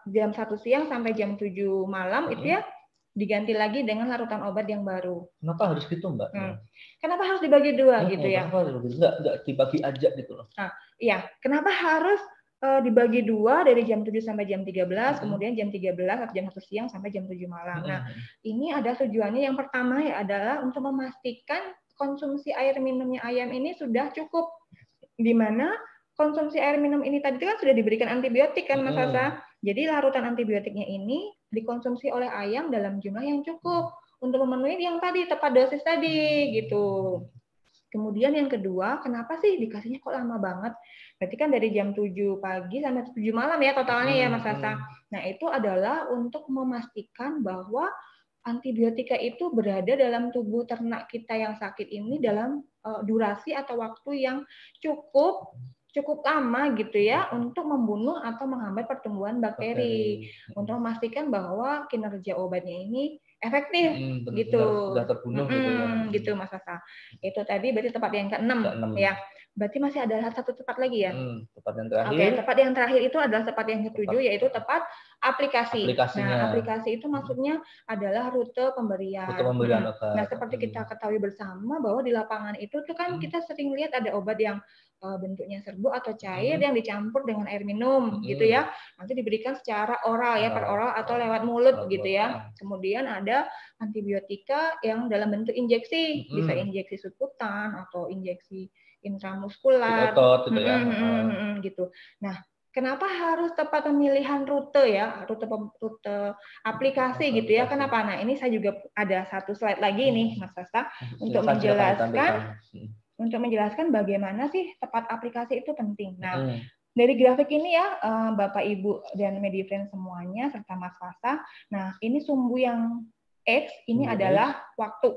jam 1 siang sampai jam 7 malam itu ya diganti lagi dengan larutan obat yang baru. Kenapa harus gitu, Mbak? Kenapa harus dibagi dua gitu ya? Enggak dibagi aja gitu loh. Nah, iya, kenapa harus dibagi dua dari jam 7 sampai jam 13, kemudian jam 13 atau jam 1 siang sampai jam 7 malam. Nah, ini ada tujuannya yang pertama ya adalah untuk memastikan konsumsi air minumnya ayam ini sudah cukup, di mana konsumsi air minum ini tadi kan sudah diberikan antibiotik kan Mas Sasa. Jadi larutan antibiotiknya ini dikonsumsi oleh ayam dalam jumlah yang cukup untuk memenuhi yang tadi tepat dosis tadi gitu. Kemudian yang kedua, kenapa sih dikasihnya kok lama banget? Berarti kan dari jam 7 pagi sampai 7 malam ya totalnya ya Mas Sasa. Nah, itu adalah untuk memastikan bahwa antibiotika itu berada dalam tubuh ternak kita yang sakit ini dalam durasi atau waktu yang cukup lama gitu ya untuk membunuh atau menghambat pertumbuhan bakteri. Untuk memastikan bahwa kinerja obatnya ini efektif gitu. Sudah terbunuh gitu ya. Gitu Mas Sasa. Itu tadi berarti tepat yang ke-6 ya. Berarti masih ada satu tepat lagi ya. Tepat yang terakhir. Oke, tepat yang terakhir itu adalah tepat yang ke-7 yaitu tepat aplikasi. Nah, aplikasi itu maksudnya adalah rute pemberian. Obat. Nah, seperti kita ketahui bersama bahwa di lapangan itu tuh kan kita sering lihat ada obat yang bentuknya serbuk atau cair yang dicampur dengan air minum gitu ya. Nanti diberikan secara oral ya, per oral atau lewat mulut gitu ya. Kemudian ada antibiotika yang dalam bentuk injeksi, bisa injeksi subkutan atau injeksi intramuskular gitu ya. Gitu. Nah, kenapa harus tepat pemilihan rute ya, rute aplikasi gitu ya? Kenapa? Nah, ini saya juga ada satu slide lagi nih, Mas Sasa, untuk menjelaskan bagaimana sih tepat aplikasi itu penting. Nah, dari grafik ini ya, Bapak, Ibu, dan Medifriend semuanya, serta Mas Sasa, nah ini sumbu yang X, ini adalah waktu.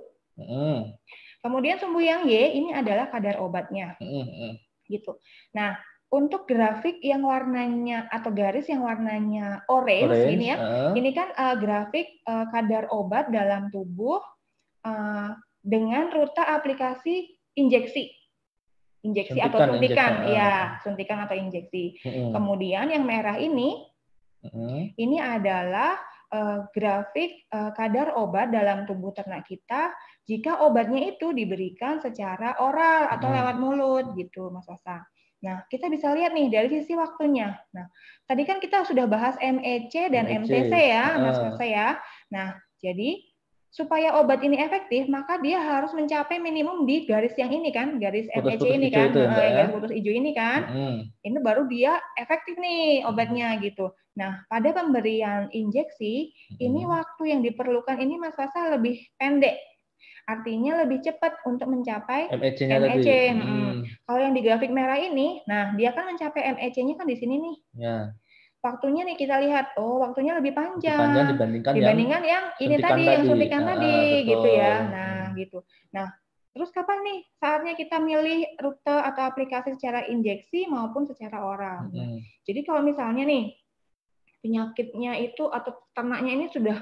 Kemudian sumbu yang Y, ini adalah kadar obatnya. Gitu. Nah, untuk grafik yang warnanya, atau garis yang warnanya orange ini ya, ini kan grafik kadar obat dalam tubuh dengan rute aplikasi injeksi suntikan, atau suntikan, ya, suntikan atau injeksi. Kemudian yang merah ini adalah grafik kadar obat dalam tubuh ternak kita jika obatnya itu diberikan secara oral atau lewat mulut gitu, Mas Sasa. Nah, kita bisa lihat nih dari sisi waktunya. Nah, tadi kan kita sudah bahas MEC dan MCC ya, Mas Sasa ya. Nah, jadi supaya obat ini efektif, maka dia harus mencapai minimum di garis yang ini kan, garis MEC ini kan, garis putus hijau ini kan. Ini baru dia efektif nih obatnya gitu. Nah, pada pemberian injeksi, ini waktu yang diperlukan ini Mas Sasa lebih pendek. Artinya lebih cepat untuk mencapai MEC-nya MEC. Kalau yang di grafik merah ini, nah dia kan mencapai MEC-nya kan di sini nih. Ya. Waktunya nih kita lihat, waktunya lebih panjang dibandingkan yang ini tadi, yang suntikan tadi, gitu ya. Nah, gitu. Nah, terus kapan nih saatnya kita milih rute atau aplikasi secara injeksi maupun secara oral? Nah, jadi kalau misalnya nih penyakitnya itu atau ternaknya ini sudah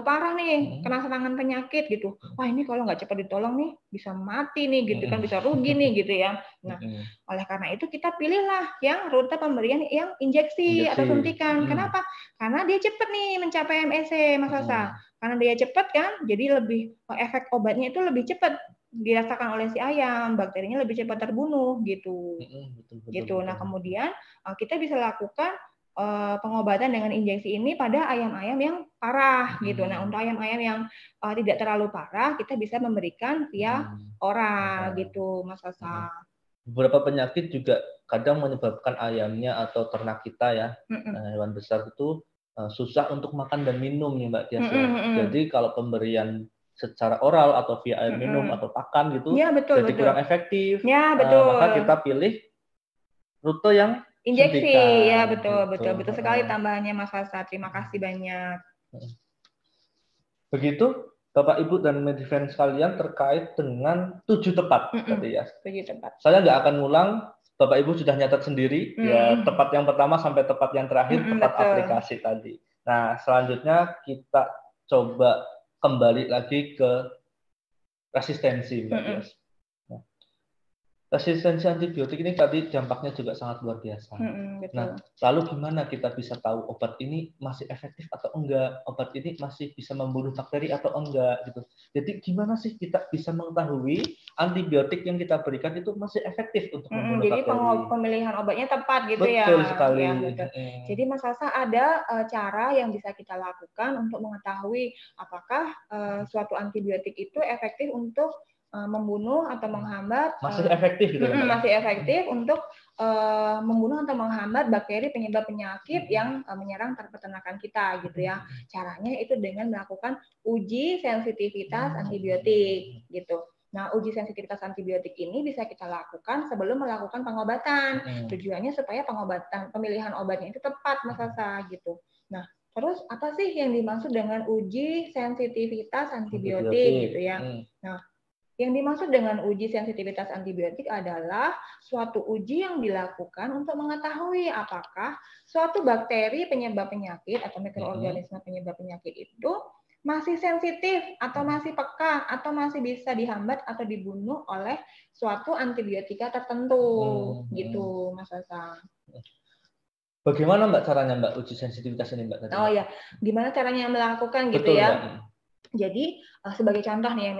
parah nih, kena serangan penyakit gitu. Wah, ini kalau nggak cepat ditolong nih bisa mati nih gitu kan, bisa rugi nih gitu ya. Nah, oleh karena itu kita pilihlah yang rute pemberian yang injeksi atau suntikan. Kenapa? Karena dia cepat nih mencapai MEC, Mas Sasa. Karena dia cepat kan, jadi lebih efek obatnya itu lebih cepat dirasakan oleh si ayam, bakterinya lebih cepat terbunuh gitu. Gitu. Nah, kemudian kita bisa lakukan pengobatan dengan injeksi ini pada ayam-ayam yang parah gitu. Nah, untuk ayam-ayam yang tidak terlalu parah, kita bisa memberikan via oral gitu, Mas Sasa. Beberapa penyakit juga kadang menyebabkan ayamnya atau ternak kita ya, hewan besar itu susah untuk makan dan minum nih Mbak Tias. Jadi kalau pemberian secara oral atau via air minum atau pakan gitu, ya, betul, jadi kurang efektif. Ya, betul. Maka kita pilih rute yang injeksi, suntikan. Ya betul sekali tambahannya Mas Sasa. Terima kasih banyak. Begitu Bapak Ibu dan Medifriend sekalian terkait dengan 7 tepat tadi ya. 7 tepat. Saya nggak akan ngulang. Bapak Ibu sudah nyatat sendiri ya, tepat yang pertama sampai tepat yang terakhir, tepat aplikasi tadi. Nah, selanjutnya kita coba kembali lagi ke resistensi, Mbak Tias. Resistensi antibiotik ini tadi dampaknya juga sangat luar biasa. Nah, lalu gimana kita bisa tahu obat ini masih efektif atau enggak, obat ini masih bisa membunuh bakteri atau enggak gitu. Jadi gimana sih kita bisa mengetahui antibiotik yang kita berikan itu masih efektif untuk membunuh bakteri? Jadi pemilihan obatnya tepat gitu ya. Betul sekali. Ya, betul. Jadi Mas Sasa ada cara yang bisa kita lakukan untuk mengetahui apakah suatu antibiotik itu efektif untuk membunuh atau menghambat masih efektif gitu masih efektif untuk membunuh atau menghambat bakteri penyebab penyakit yang menyerang peternakan kita gitu ya. Caranya itu dengan melakukan uji sensitivitas antibiotik gitu. Nah, uji sensitivitas antibiotik ini bisa kita lakukan sebelum melakukan pengobatan. Tujuannya supaya pemilihan obatnya itu tepat, Mas Sasa gitu. Nah, terus apa sih yang dimaksud dengan uji sensitivitas antibiotik gitu ya? Nah, yang dimaksud dengan uji sensitivitas antibiotik adalah suatu uji yang dilakukan untuk mengetahui apakah suatu bakteri penyebab penyakit atau mikroorganisme penyebab penyakit itu masih sensitif atau masih peka atau masih bisa dihambat atau dibunuh oleh suatu antibiotika tertentu gitu Mas Hasan. Bagaimana Mbak caranya Mbak uji sensitivitas ini Mbak? Oh ya, gimana caranya melakukan gitu Betul, ya? Mbak. Jadi sebagai contoh nih ya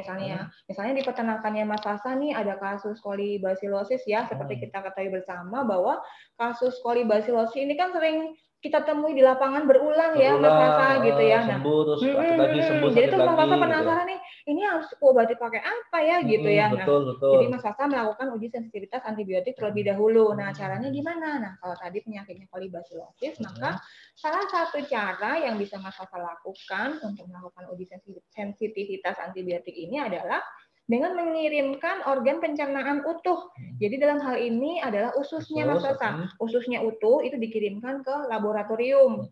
misalnya di peternakannya Mas Hasan nih ada kasus kolibasilosis ya, seperti kita ketahui bersama bahwa kasus kolibasilosis ini kan sering kita temui di lapangan berulang ya Mas Hasan gitu ya. Sembuh terus sakit lagi, sembuh jadi sakit terus Mas lagi. Hasan penasaran nih, ini harus obati pakai apa ya gitu ya. Betul. Jadi Mas Hasan melakukan uji sensitivitas antibiotik terlebih dahulu. Nah, caranya gimana? Nah, kalau tadi penyakitnya kolibasilosis, maka salah satu cara yang bisa Mas Hasan lakukan untuk melakukan uji sensitivitas antibiotik ini adalah dengan mengirimkan organ pencernaan utuh. Jadi dalam hal ini adalah ususnya Mas Hasan. Ususnya utuh itu dikirimkan ke laboratorium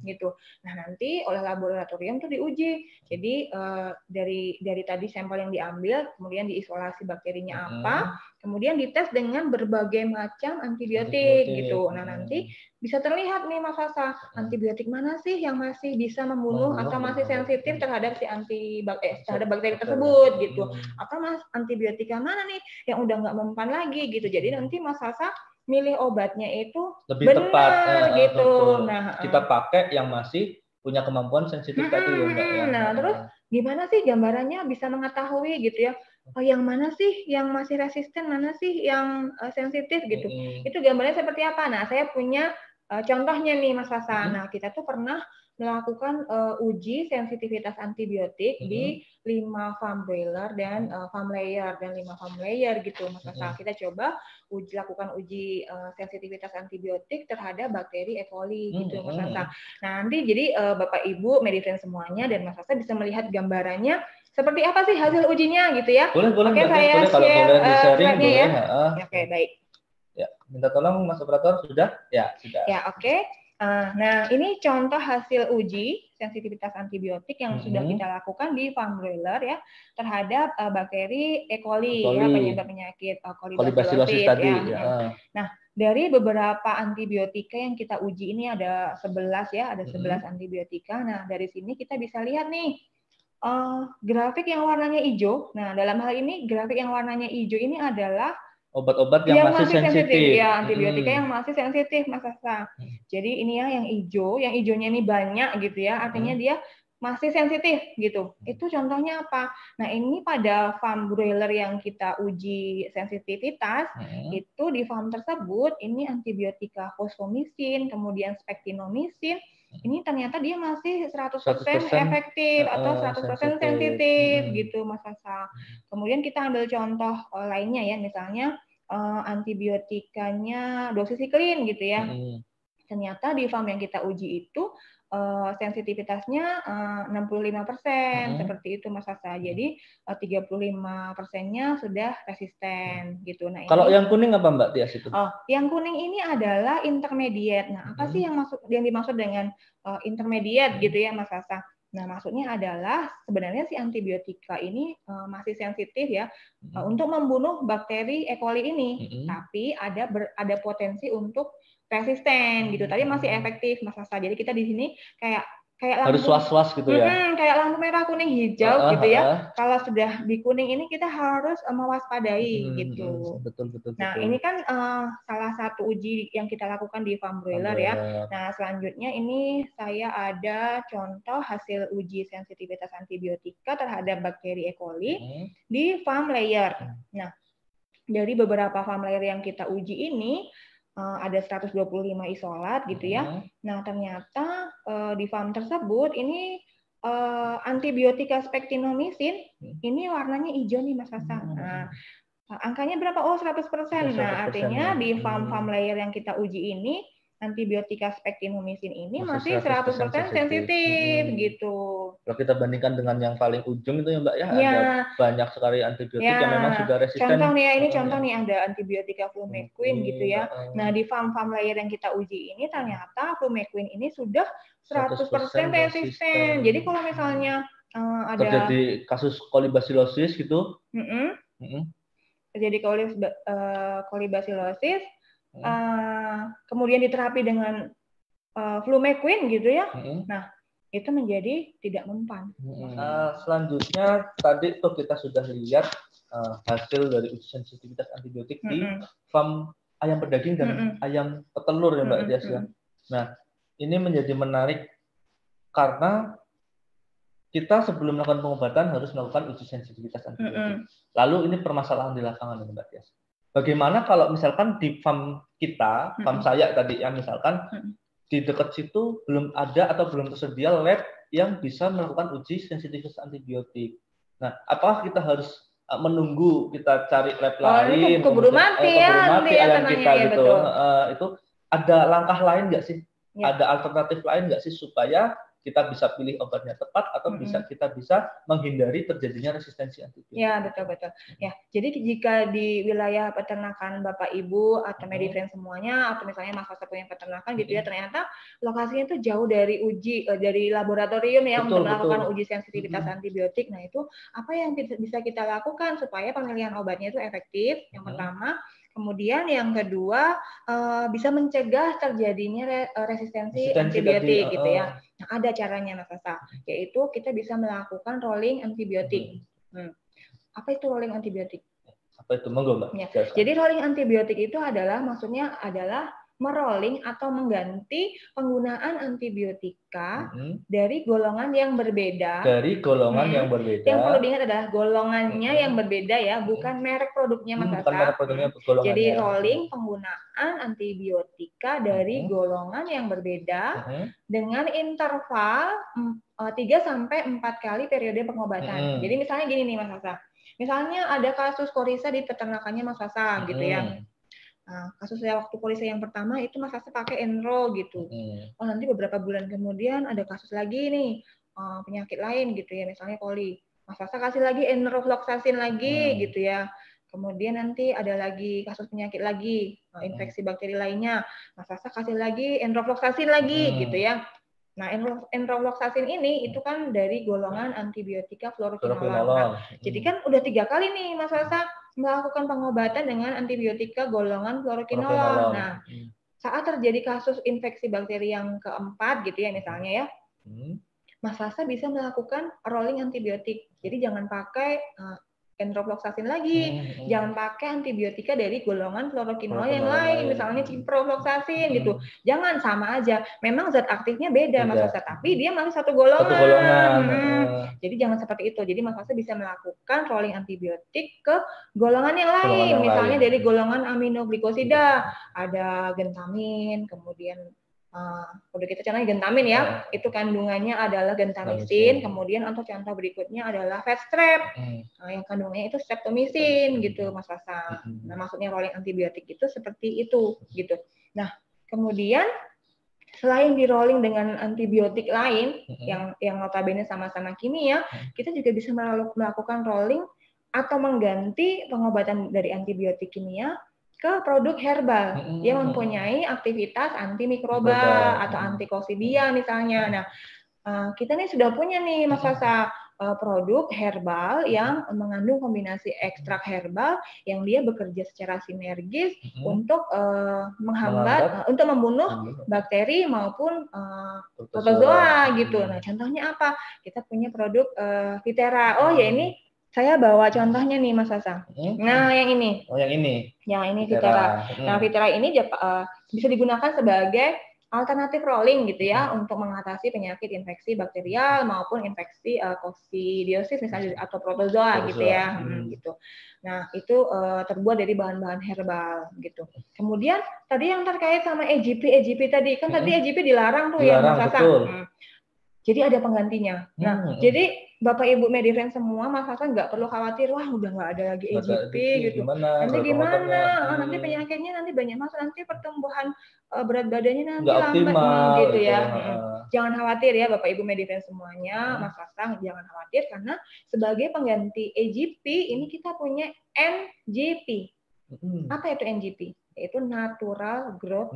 gitu. Nah, nanti oleh laboratorium itu diuji. Jadi dari tadi sampel yang diambil, kemudian diisolasi bakterinya apa, kemudian dites dengan berbagai macam antibiotik gitu. Nah, nanti bisa terlihat nih Mas Hasan, antibiotik mana sih yang masih bisa membunuh atau masih sensitif terhadap si terhadap bakteri tersebut gitu. Atau antibiotika mana nih yang udah nggak mempan lagi gitu. Jadi nanti Mas Hasan milih obatnya itu lebih tepat gitu. Betul. Nah, kita pakai yang masih punya kemampuan sensitif tadi ya Mbak ya. Nah, terus gimana sih gambarannya bisa mengetahui gitu ya? Yang mana sih yang masih resisten, mana sih yang sensitif gitu. Itu gambarnya seperti apa? Nah, saya punya contohnya nih Mas Hasan. Nah, kita tuh pernah melakukan uji sensitivitas antibiotik di 5 farm broiler dan farm layer gitu Mas Hasan. Kita coba lakukan uji sensitivitas antibiotik terhadap bakteri E. coli gitu Mas Hasan. Nah, nanti jadi Bapak Ibu Medifriend semuanya dan Mas Hasan bisa melihat gambarannya seperti apa sih hasil ujinya gitu ya. Boleh, Oke, saya boleh, kalau share boleh di-sharing slide-nya ya. Oke, baik. Ya, minta tolong Mas Operator, sudah? Ya, sudah. Ya, oke. Nah, ini contoh hasil uji sensitivitas antibiotik yang sudah kita lakukan di farm broiler ya terhadap bakteri E. coli ya, penyebab penyakit kolibasilosis tadi ya. Nah, dari beberapa antibiotika yang kita uji ini ada 11 ya, ada 11 antibiotika. Nah, dari sini kita bisa lihat nih grafik yang warnanya hijau. Nah, dalam hal ini grafik yang warnanya hijau ini adalah obat-obat yang masih sensitif. Ya, antibiotika yang masih sensitif, Mas Asa. Jadi ini ya yang hijau, yang hijaunya ini banyak gitu ya, artinya dia masih sensitif gitu. Itu contohnya apa? Nah, ini pada farm broiler yang kita uji sensitivitas, itu di farm tersebut ini antibiotika fosfomisin, kemudian spektinomisin, ini ternyata dia masih 100% efektif atau 100% sensitif gitu Mas Asa. Kemudian kita ambil contoh lainnya ya, misalnya antibiotikanya doxycycline gitu ya. Ternyata di farm yang kita uji itu sensitivitasnya 65% seperti itu Mas Asa. Jadi 35%-nya sudah resisten gitu. Nah, kalau yang kuning apa Mbak Tias itu? Yang kuning ini adalah intermediate. Nah, apa sih yang dimaksud dengan intermediate gitu ya Mas Asa? Nah, maksudnya adalah sebenarnya si antibiotika ini masih sensitif ya untuk membunuh bakteri E. coli ini, tapi ada potensi untuk resisten gitu. Tadi masih efektif Mas Asa. Jadi kita di sini kayak lampu, harus was-was gitu ya. Kayak lampu merah, kuning, hijau gitu ya. Kalau sudah di kuning ini kita harus mewaspadai gitu. Betul. Nah, ini kan salah satu uji yang kita lakukan di farm broiler ya. Nah, selanjutnya ini saya ada contoh hasil uji sensitivitas antibiotika terhadap bakteri E. coli di farm layer. Nah, dari beberapa farm layer yang kita uji ini ada 125 isolat gitu ya. Nah, ternyata di farm tersebut ini antibiotika spektinomisin ini warnanya hijau nih Mas Hasan. Nah, angkanya berapa? 100%. Nah, artinya di farm layer yang kita uji ini antibiotika spektinomisin ini masih 100% sensitif gitu. Kalau kita bandingkan dengan yang paling ujung itu ya Mbak ya, ada banyak sekali antibiotik yang memang sudah resisten. Contoh nih ya, ini contoh nih ada antibiotika Flumequin gitu ya. Nah, di farm layer yang kita uji ini ternyata Flumequin ini sudah 100% resisten. Jadi kalau misalnya ada terjadi kasus kolibasilosis gitu, terjadi kolibasilosis, kemudian diterapi dengan Flumequin gitu ya. Nah, itu menjadi tidak mempan. Selanjutnya tadi tuh kita sudah lihat hasil dari uji sensitivitas antibiotik di farm ayam pedaging dan ayam petelur ya Mbak Dias ya. Nah, ini menjadi menarik karena kita sebelum melakukan pengobatan harus melakukan uji sensitivitas antibiotik. Lalu ini permasalahan di lapangan ya Mbak Dias. Bagaimana kalau misalkan di farm kita, farm saya tadi yang misalkan di dekat situ belum ada atau belum tersedia lab yang bisa melakukan uji sensitivitas antibiotik. Nah, apakah kita harus menunggu kita cari lab lain, keburu mati ayam kita ya, gitu? Itu ada langkah lain nggak sih? Ya. Ada alternatif lain nggak sih supaya kita bisa pilih obatnya tepat atau kita bisa menghindari terjadinya resistensi antibiotik? Ya, betul. Ya, jadi jika di wilayah peternakan Bapak Ibu atau Medifriend semuanya atau misalnya Mas Fasa punya peternakan gitu ya, ternyata lokasinya itu jauh dari dari laboratorium ya, untuk melakukan uji sensitivitas antibiotik. Nah, itu apa yang bisa kita lakukan supaya pemilihan obatnya itu efektif? Yang pertama, kemudian yang kedua bisa mencegah terjadinya resistensi antibiotik gitu ya. Nah, ada caranya Mas Fasa, yaitu kita bisa melakukan rolling antibiotik. Apa itu rolling antibiotik? Apa itu? Monggo Mbak. Ya. Jadi rolling antibiotik itu maksudnya adalah merolling atau mengganti penggunaan antibiotika dari golongan yang berbeda. Dari golongan yang berbeda. Yang perlu diingat adalah golongannya yang berbeda ya, bukan merek produknya Mas Asa. Bukan merek produknya, golongannya. Jadi rolling penggunaan antibiotika dari golongan yang berbeda dengan interval 3 sampai 4 kali periode pengobatan. Jadi misalnya gini nih Mas Asa. Misalnya ada kasus korisa di peternakannya Mas Asa gitu ya. Nah, kasus waktu polisi yang pertama itu Mas Asa pakai Enro gitu. Oh, nanti beberapa bulan kemudian ada kasus lagi nih penyakit lain gitu ya, misalnya coli. Mas Asa kasih lagi enrofloxacin lagi gitu ya. Kemudian nanti ada lagi kasus penyakit lagi, infeksi bakteri lainnya. Mas Asa kasih lagi enrofloxacin lagi gitu ya. Nah, enrofloxacin ini itu kan dari golongan antibiotika fluoroquinolone. Nah, jadi kan udah 3 kali nih Mas Asa melakukan pengobatan dengan antibiotika golongan fluoroquinolone. Nah, saat terjadi kasus infeksi bakteri yang keempat gitu ya misalnya ya, Mas Asa bisa melakukan rolling antibiotik. Jadi jangan pakai enrofloxacin lagi, jangan pakai antibiotika dari golongan fluoroquinolone yang lain, misalnya ciprofloxacin gitu. Jangan, sama aja. Memang zat aktifnya beda Mas Asa, tapi dia masih satu golongan. Jadi jangan seperti itu. Jadi Mas Asa bisa melakukan rolling antibiotik ke golongan yang lain, misalnya dari golongan aminoglikosida, ada gentamin, kemudian udah kita contohnya gentamin ya, itu kandungannya adalah gentamisin, kemudian untuk contoh berikutnya adalah fat strep, yang kandungannya itu streptomycin gitu Mas Fasa. Nah, maksudnya rolling antibiotik itu seperti itu gitu. Nah, kemudian selain di rolling dengan antibiotik lain yang notabene sama-sama kimia, kita juga bisa melakukan rolling atau mengganti pengobatan dari antibiotik kimia ke produk herbal yang mempunyai aktivitas antimikroba atau antikoksidea misalnya. Nah, kita nih sudah punya nih Mas Fasa produk herbal yang mengandung kombinasi ekstrak herbal yang dia bekerja secara sinergis untuk menghambat, untuk membunuh bakteri maupun protozoa gitu. Nah, contohnya apa? Kita punya produk Vitera. Oh ya, ini saya bawa contohnya nih Mas Asa. Nah, yang ini. Oh, yang ini. Yang ini Vitera. Nah, Vitera ini bisa digunakan sebagai alternatif rolling gitu ya untuk mengatasi penyakit infeksi bakterial maupun infeksi koksidiosis misalnya atau protozoa gitu ya. Gitu. Nah, itu terbuat dari bahan-bahan herbal gitu. Kemudian tadi yang terkait sama EGP tadi kan tadi EGP dilarang tuh ya Mas Asa. Jadi ada penggantinya. Nah, jadi Bapak Ibu Medifriend semua, Mas Hasan nggak perlu khawatir, wah udah nggak ada lagi EGP gitu. Nanti gimana? Nanti penyakitnya nanti banyak masuk, nanti pertumbuhan berat badannya nanti lambat gitu ya. Jangan khawatir ya Bapak Ibu Medifriend semuanya, Mas Hasan jangan khawatir karena sebagai pengganti EGP ini kita punya NGP. Apa itu NGP? Yaitu natural growth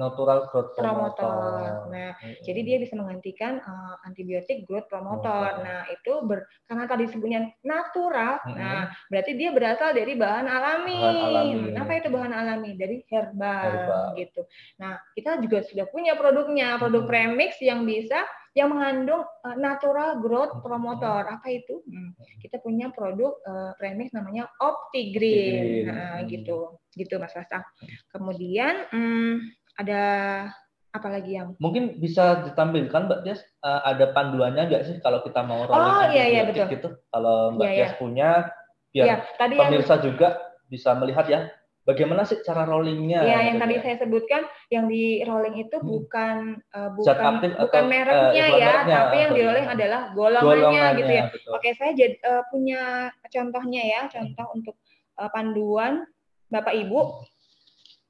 promoter. Nah, jadi dia bisa menggantikan antibiotik growth promoter. Nah, itu karena tadi disebutnya natural, nah berarti dia berasal dari bahan alami. Apa itu bahan alami? Dari herbal gitu. Nah, kita juga sudah punya produknya, produk premix yang bisa yang mengandung natural growth promoter. Apa itu? Kita punya produk premix namanya Optigreen. Nah, gitu Mas Fasa. Kemudian ada apa lagi yang mungkin bisa ditampilkan Mbak Tias, ada panduannya nggak sih kalau kita mau rolling antibiotik betul. gitu? Kalau Mbak Tias punya, biar tadi pemirsa juga bisa melihat ya, bagaimana sih cara rollingnya? Ya, yang tadi saya sebutkan, yang di rolling itu bukan mereknya ya, tapi yang di rolling adalah golongannya gitu ya. Betul. Oke, saya punya contohnya ya, contoh untuk panduan Bapak Ibu.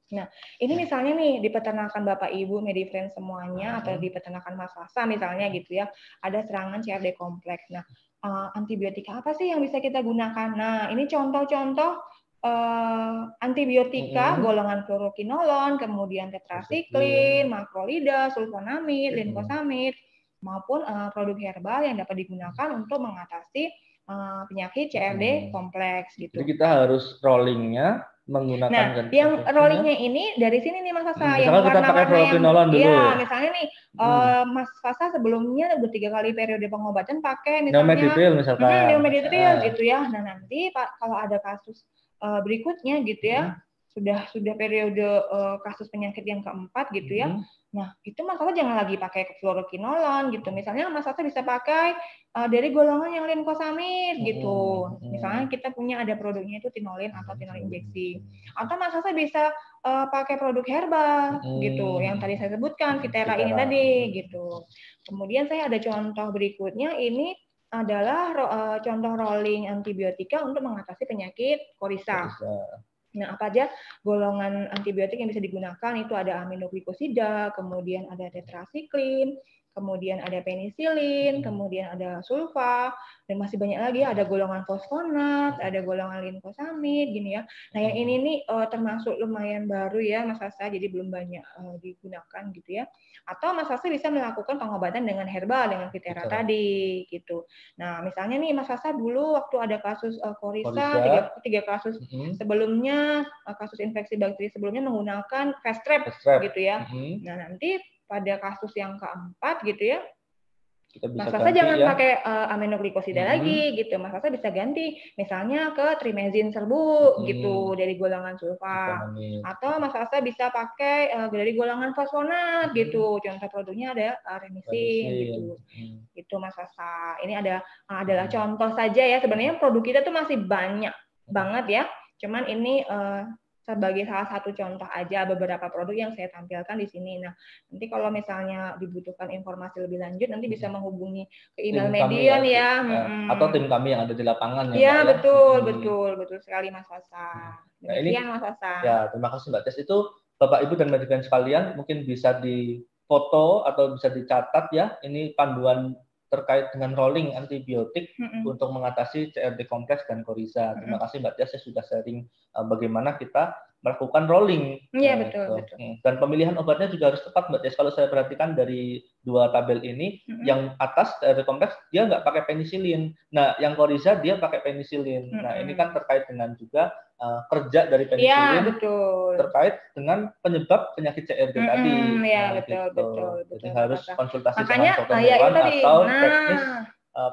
Nah, ini misalnya nih di peternakan Bapak Ibu, Medifriend semuanya, atau di peternakan Mas Fasa misalnya gitu ya, ada serangan CRD kompleks. Nah, antibiotika apa sih yang bisa kita gunakan? Nah, ini contoh-contoh antibiotika golongan fluorokinolon, kemudian tetrasiklin, makrolida, sulfonamid, linkosamid, maupun produk herbal yang dapat digunakan untuk mengatasi penyakit CRD kompleks gitu. Jadi kita harus rollingnya menggunakan yang rollingnya ini dari sini nih Mas Fasa, yang warna-warna yang dulu. Ya, misalnya nih Mas Fasa sebelumnya udah 3 kali periode pengobatan pakai misalnya Neomeditril gitu ya. Nah, nanti kalau ada kasus berikutnya gitu ya, sudah periode kasus penyakit yang keempat gitu ya. Nah, itu Mas Fasa jangan lagi pakai fluorokinolon gitu. Misalnya Mas Fasa bisa pakai dari golongan yang linkosamid gitu. Misalnya kita punya ada produknya itu tinolin atau tinolin injeksi. Atau Mas Fasa bisa pakai produk herbal gitu. Yang tadi saya sebutkan, Vitera ini tadi gitu. Kemudian saya ada contoh berikutnya, ini adalah contoh rolling antibiotika untuk mengatasi penyakit Coryza. Nah, apa aja golongan antibiotik yang bisa digunakan? Itu ada aminoglikosida, kemudian ada tetrasiklin, kemudian ada penisilin, kemudian ada sulfa, dan masih banyak lagi. Ada golongan fosfonat, ada golongan linkosamid, gini ya. Nah, yang ini nih termasuk lumayan baru ya, Mas Asa, jadi belum banyak digunakan gitu ya. Atau Mas Asa bisa melakukan pengobatan dengan herbal, dengan Vitera tadi, gitu. Nah, misalnya nih Mas Asa dulu waktu ada kasus Coryza, 3 kasus sebelumnya, kasus infeksi bakteri sebelumnya menggunakan fast trap gitu ya. Nah, nanti pada kasus yang keempat gitu ya, Mas Fasa jangan pakai aminoglikosida lagi gitu. Mas Fasa bisa ganti misalnya ke trimezin serbu gitu dari golongan sulfa. Atau Mas Fasa bisa pakai dari golongan fosfonat gitu. Contoh produknya ada remisin gitu. Gitu Mas Fasa. Ini adalah contoh saja ya. Sebenarnya produk kita tuh masih banyak banget ya. Cuman ini sebagai salah satu contoh aja beberapa produk yang saya tampilkan di sini. Nah, nanti kalau misalnya dibutuhkan informasi lebih lanjut, nanti bisa menghubungi ke email Medion ya. Atau tim kami yang ada di lapangan ya. Iya, betul sekali Mas Fasa. Demikian Mas Fasa. Ya, terima kasih Mbak Tes. Itu Bapak Ibu dan Medifriend sekalian mungkin bisa difoto atau bisa dicatat ya. Ini panduan terkait dengan rolling antibiotik untuk mengatasi CRD kompleks dan Coryza. Terima kasih Mbak Tia, saya sudah sharing bagaimana kita melakukan rolling. Iya, betul. Dan pemilihan obatnya juga harus tepat Mbak Tia. Kalau saya perhatikan dari 2 tabel ini, yang atas CRD kompleks dia nggak pakai penisilin. Nah, yang Coryza dia pakai penisilin. Nah, ini kan terkait dengan juga kerja dari penisilin terkait dengan penyebab penyakit CRD tadi. Iya, betul. Jadi harus konsultasi dengan dokter hewan atau teknis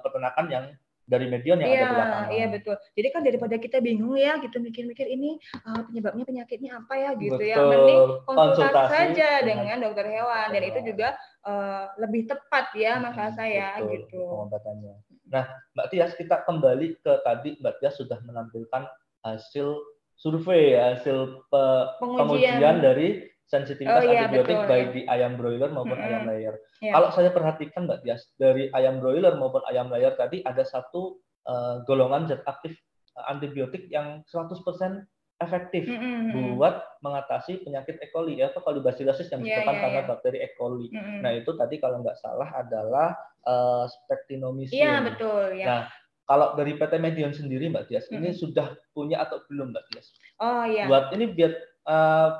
peternakan yang dari Medion yang ada di lapangan. Iya, betul. Jadi kan daripada kita bingung ya gitu mikir-mikir ini penyebabnya penyakitnya apa ya gitu ya. Mending konsultasi saja dengan dokter hewan, dan itu juga lebih tepat ya Mas Asa ya gitu. Pengobatannya. Nah, Mbak Tias, kita kembali ke tadi Mbak Tias sudah menampilkan hasil survei, hasil pengujian dari sensitivitas antibiotik baik di ayam broiler maupun ayam layer. Kalau saya perhatikan Mbak Tias, dari ayam broiler maupun ayam layer tadi ada satu golongan zat aktif antibiotik yang 100% efektif buat mengatasi penyakit E. coli atau kolibasilosis yang disebabkan karena bakteri E. coli. Nah, itu tadi kalau nggak salah adalah streptomycin. Iya, betul ya. Nah, kalau dari PT Medion sendiri Mbak Tias, ini sudah punya atau belum, Mbak Dias? Oh iya. Buat ini biar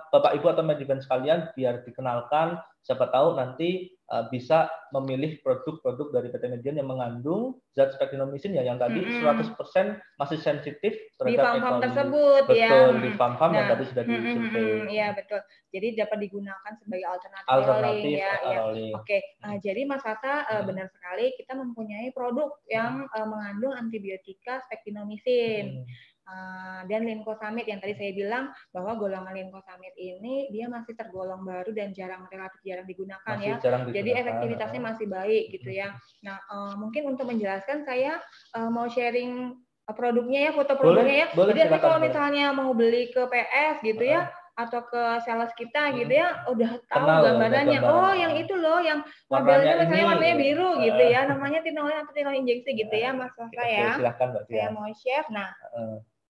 Bapak Ibu atau Medifan sekalian biar dikenalkan, siapa tahu nanti bisa memilih produk-produk dari PT Medion yang mengandung zat spektinomisin ya, yang tadi 100% masih sensitif terhadap di farm-farm E. coli. tersebut. Betul, ya. Di farm-farm yang tadi sudah disurvei. Iya betul. Jadi dapat digunakan sebagai alternatif rolling ya. Rolling. Oke. Jadi Mas Fasa benar sekali, kita mempunyai produk yang mengandung antibiotika spektinomisin. Dan linkosamid yang tadi saya bilang bahwa golongan linkosamid ini dia masih tergolong baru dan relatif jarang digunakan ya. Jadi efektivitasnya masih baik gitu ya. Nah, mungkin untuk menjelaskan saya mau sharing produknya ya, foto produknya ya. Jadi nanti kalau misalnya mau beli ke PS gitu ya, atau ke sales kita gitu ya, udah tahu gambarannya. Oh, yang itu loh, yang modelnya misalnya warnanya biru gitu ya, namanya tinolin atau tinolin injeksi gitu ya, Mas Fasa ya. Silahkan, Mbak. Saya mau share.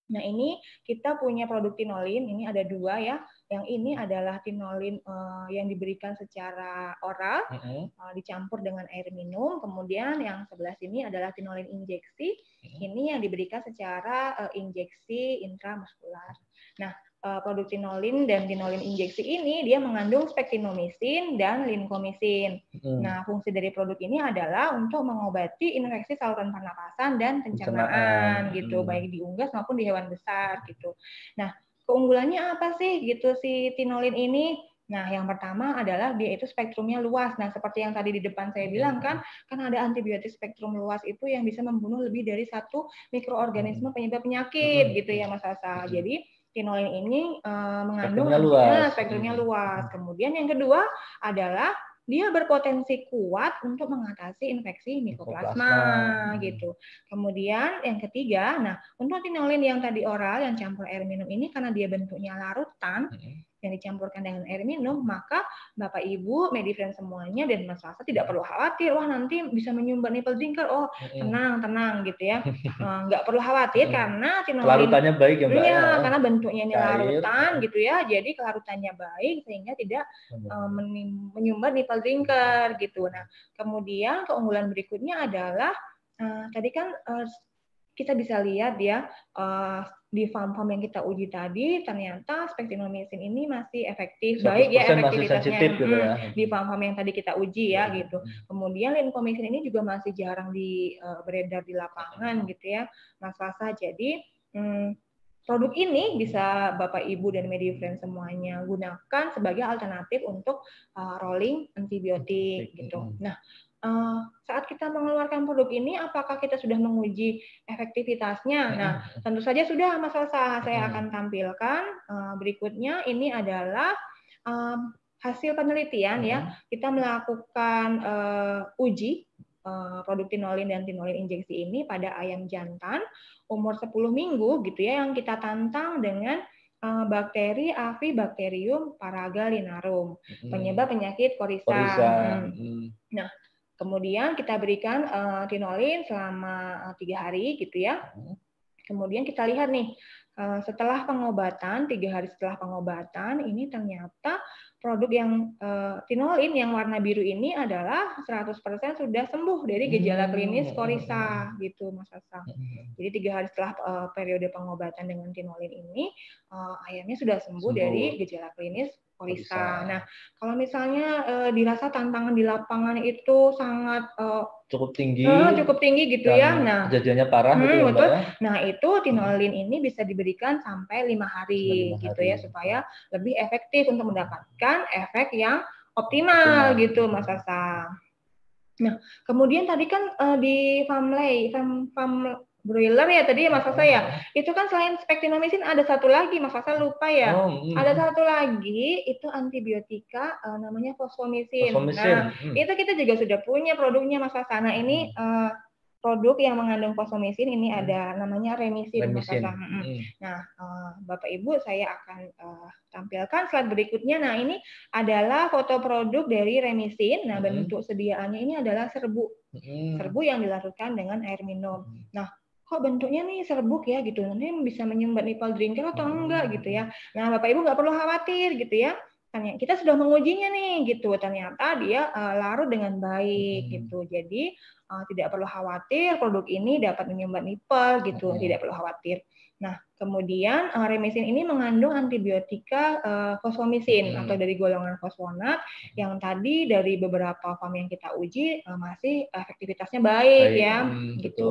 Nah, ini kita punya produk tinolin, ini ada 2 ya. Yang ini adalah tinolin yang diberikan secara oral, dicampur dengan air minum. Kemudian yang sebelah sini adalah tinolin injeksi, ini yang diberikan secara injeksi intramuskular. Nah, produk tinolin dan tinolin injeksi ini dia mengandung spektinomisin dan linkomisin. Nah, fungsi dari produk ini adalah untuk mengobati infeksi saluran pernapasan dan pencernaan gitu, baik di unggas maupun di hewan besar gitu. Nah, keunggulannya apa sih gitu si tinolin ini? Nah, yang pertama adalah dia itu spektrumnya luas. Nah, seperti yang tadi di depan saya bilang kan ada antibiotik spektrum luas itu yang bisa membunuh lebih dari 1 mikroorganisme penyebab penyakit gitu ya, Mas Asa. Jadi tinolin ini mengandung spektrumnya luas. Kemudian yang kedua adalah dia berpotensi kuat untuk mengatasi infeksi mikoplasma gitu. Kemudian yang ketiga, nah untuk tinolin yang tadi oral yang campur air minum ini karena dia bentuknya larutan yang dicampurkan dengan air minum, maka Bapak Ibu, Medifriend semuanya dan Mas Fasa tidak perlu khawatir, wah nanti bisa menyumbat nipple drinker. Oh, tenang gitu ya. Nggak perlu khawatir karena tinolin larutannya baik ya, Mbak. Karena bentuknya ini larutan gitu ya. Jadi kelarutannya baik sehingga tidak menyumbat nipple drinker gitu. Nah, kemudian keunggulan berikutnya adalah tadi kan kita bisa lihat ya di farm-farm yang kita uji tadi ternyata spektinomisin ini masih efektif, baik ya efektivitasnya gitu ya. Di farm-farm yang tadi kita uji ya gitu. Kemudian linkomisin ini juga masih jarang beredar di lapangan gitu ya, Mas Fasa. Jadi produk ini bisa Bapak Ibu dan Medifriend semuanya gunakan sebagai alternatif untuk rolling antibiotik gitu. Nah, saat kita mengeluarkan produk ini, apakah kita sudah menguji efektivitasnya? Nah, tentu saja sudah, Mas Salsa. Saya akan tampilkan berikutnya. Ini adalah hasil penelitian ya. Kita melakukan uji produk tinolin dan tinolin injeksi ini pada ayam jantan umur 10 minggu gitu ya, yang kita tantang dengan bakteri Avibacterium paragalinarum, penyebab penyakit korisa. Nah, kemudian kita berikan tinolin selama 3 hari gitu ya. Kemudian kita lihat nih, setelah pengobatan, 3 hari setelah pengobatan, ini ternyata produk yang tinolin yang warna biru ini adalah 100% sudah sembuh dari gejala klinis korisa gitu, Mas Asa. Jadi 3 hari setelah periode pengobatan dengan tinolin ini, ayamnya sudah sembuh dari gejala klinis korisa. Nah, kalau misalnya dirasa tantangan di lapangan itu sangat cukup tinggi gitu ya. Nah, kejadiannya parah gitu ya, Mbak ya. Nah, itu tinolin ini bisa diberikan sampai 5 hari gitu ya, supaya lebih efektif untuk mendapatkan efek yang optimal gitu, Mas Asa. Nah, kemudian tadi kan di farm broiler ya tadi Mas Asa ya. Itu kan selain spektinomisin ada satu lagi, Mas Asa lupa ya. Ada satu lagi itu antibiotika namanya fosfomisin. Nah, itu kita juga sudah punya produknya Mas Asa. Nah, ini produk yang mengandung fosfomisin ini ada namanya remisin, Mas Asa. Nah, Bapak Ibu saya akan tampilkan slide berikutnya. Nah, ini adalah foto produk dari remisin. Nah, bentuk sediaannya ini adalah serbuk. Serbuk yang dilarutkan dengan air minum. Nah, kok bentuknya nih serbuk ya gitu. Nanti bisa menyumbat nipple drinker atau enggak gitu ya. Nah, Bapak Ibu nggak perlu khawatir gitu ya. Kita sudah mengujinya nih gitu. Ternyata dia larut dengan baik gitu. Jadi tidak perlu khawatir produk ini dapat menyumbat nipple gitu. Tidak perlu khawatir. Nah, kemudian remisin ini mengandung antibiotika fosfomisin atau dari golongan fosfonat yang tadi dari beberapa form yang kita uji masih efektivitasnya baik ya, gitu.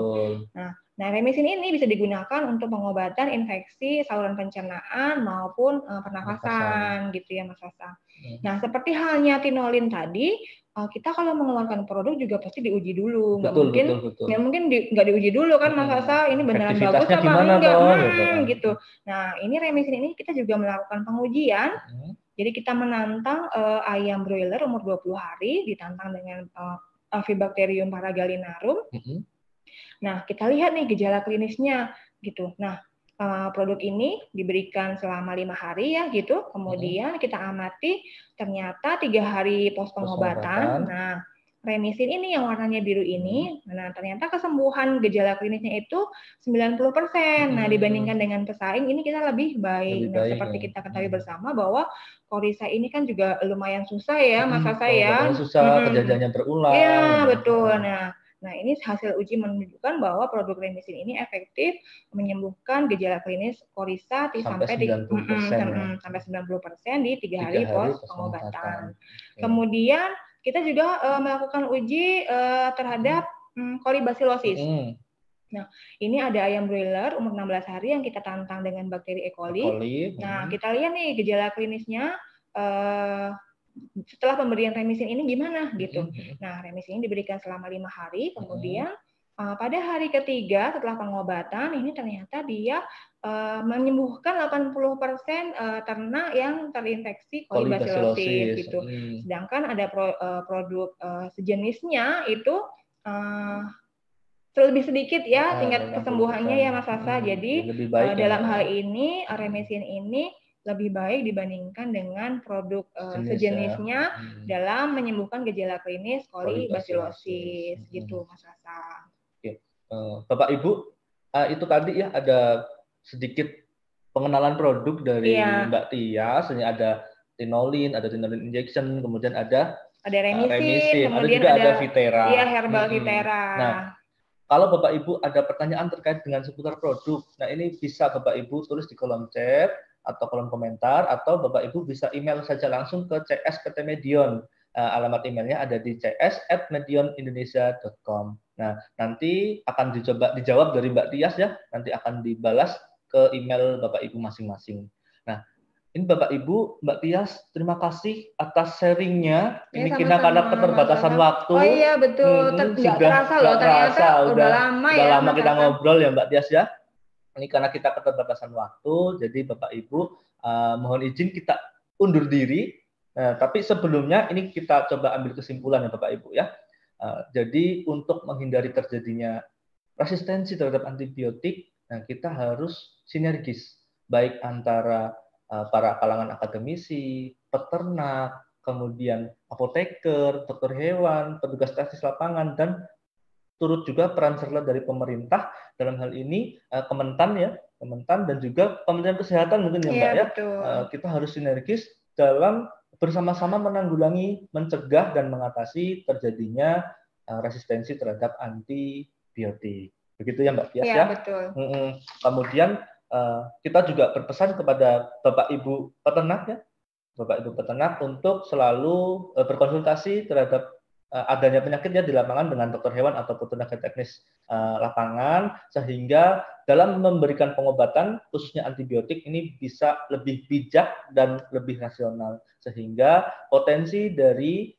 Nah, remisin ini bisa digunakan untuk pengobatan infeksi saluran pencernaan maupun pernafasan, gitu ya Mas Sasa. Nah, seperti halnya tinolin tadi, kita kalau mengeluarkan produk juga pasti diuji dulu, nggak mungkin nggak diuji dulu kan Mas Sasa, ini beneran bagus apa enggak, gitu. Nah, ini remisin ini kita juga melakukan pengujian. Jadi kita menantang ayam broiler umur 20 hari, ditantang dengan Avibacterium paragalinarum. Nah, kita lihat nih gejala klinisnya gitu. Nah, produk ini diberikan selama 5 hari ya gitu. Kemudian kita amati ternyata 3 hari pos pengobatan. Nah, remisin ini yang warnanya biru ini, nah ternyata kesembuhan gejala klinisnya itu 90%. Nah, dibandingkan dengan pesaing ini kita lebih baik. Nah, seperti kita ketahui bersama bahwa Korisa ini kan juga lumayan susah ya, Mas Sasa ya. Susah, kejadiannya berulang. Iya, betul. Nah, ini hasil uji menunjukkan bahwa produk remisin ini efektif menyembuhkan gejala klinis Korisa sampai 90% di 3 hari pos pengobatan. Kemudian kita juga melakukan uji terhadap kolibasilosis. Nah, ini ada ayam broiler umur 16 hari yang kita tantang dengan bakteri E. coli. Nah, kita lihat nih gejala klinisnya setelah pemberian remisin ini gimana gitu. Nah, remisin ini diberikan selama 5 hari, kemudian pada hari ketiga setelah pengobatan ini ternyata dia menyembuhkan 80% ternak yang terinfeksi kolibasilosis gitu. Sedangkan ada produk sejenisnya itu lebih sedikit ya tingkat kesembuhannya ya Mas Sasa. Jadi dalam hal ini remisin ini lebih baik dibandingkan dengan produk sejenisnya dalam menyembuhkan gejala klinis kolibasilosis gitu Mas Sasa. Bapak Ibu, itu tadi ya ada sedikit pengenalan produk dari Mbak Tias. Ini ada tinolin injection, kemudian ada remisin, kemudian ada Vitera. Iya, herbal Vitera. Nah, kalau Bapak Ibu ada pertanyaan terkait dengan seputar produk, nah ini bisa Bapak Ibu tulis di kolom chat atau kolom komentar, atau Bapak Ibu bisa email saja langsung ke CS PT Medion. Alamat emailnya ada di cs@medionindonesia.com. Nah, nanti akan dijawab dari Mbak Tias ya, nanti akan dibalas ke email Bapak Ibu masing-masing. Nah, ini Bapak Ibu, Mbak Tias, terima kasih atas sharingnya. Ini kita karena keterbatasan waktu. Oh iya betul, nggak terasa loh ternyata udah lama kita ngobrol ya Mbak Tias ya. Ini karena kita keterbatasan waktu, jadi Bapak Ibu mohon izin kita undur diri. Tapi sebelumnya ini kita coba ambil kesimpulan ya Bapak Ibu ya. Jadi untuk menghindari terjadinya resistensi terhadap antibiotik, kita harus sinergis baik antara para kalangan akademisi, peternak, kemudian apoteker, dokter hewan, petugas teknis lapangan, dan turut juga peran serta dari pemerintah dalam hal ini Kementan dan juga Kementerian Kesehatan mungkin ya Mbak ya. Kita harus sinergis dalam bersama-sama menanggulangi, mencegah dan mengatasi terjadinya resistensi terhadap antibiotik. Begitu ya Mbak Tias ya. Betul. Kemudian kita juga berpesan kepada Bapak Ibu peternak ya, Bapak Ibu peternak untuk selalu berkonsultasi terhadap adanya penyakit ya di lapangan dengan dokter hewan ataupun tenaga teknis lapangan, sehingga dalam memberikan pengobatan khususnya antibiotik ini bisa lebih bijak dan lebih rasional, sehingga potensi dari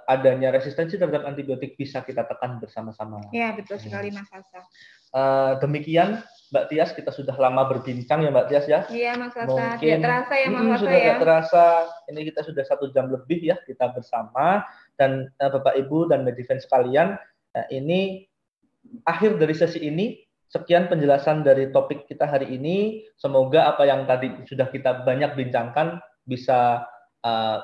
adanya resistensi terhadap antibiotik bisa kita tekan bersama-sama. Ya betul sekali Mas Sasa. Demikian Mbak Tias, kita sudah lama berbincang ya Mbak Tias ya. Iya Mas Sasa, mungkin tidak terasa ya Mas Sasa sudah ya. Tidak terasa, ini kita sudah 1 jam lebih ya kita bersama. Dan Bapak Ibu dan Medifan sekalian, ini akhir dari sesi ini. Sekian penjelasan dari topik kita hari ini. Semoga apa yang tadi sudah kita banyak bincangkan bisa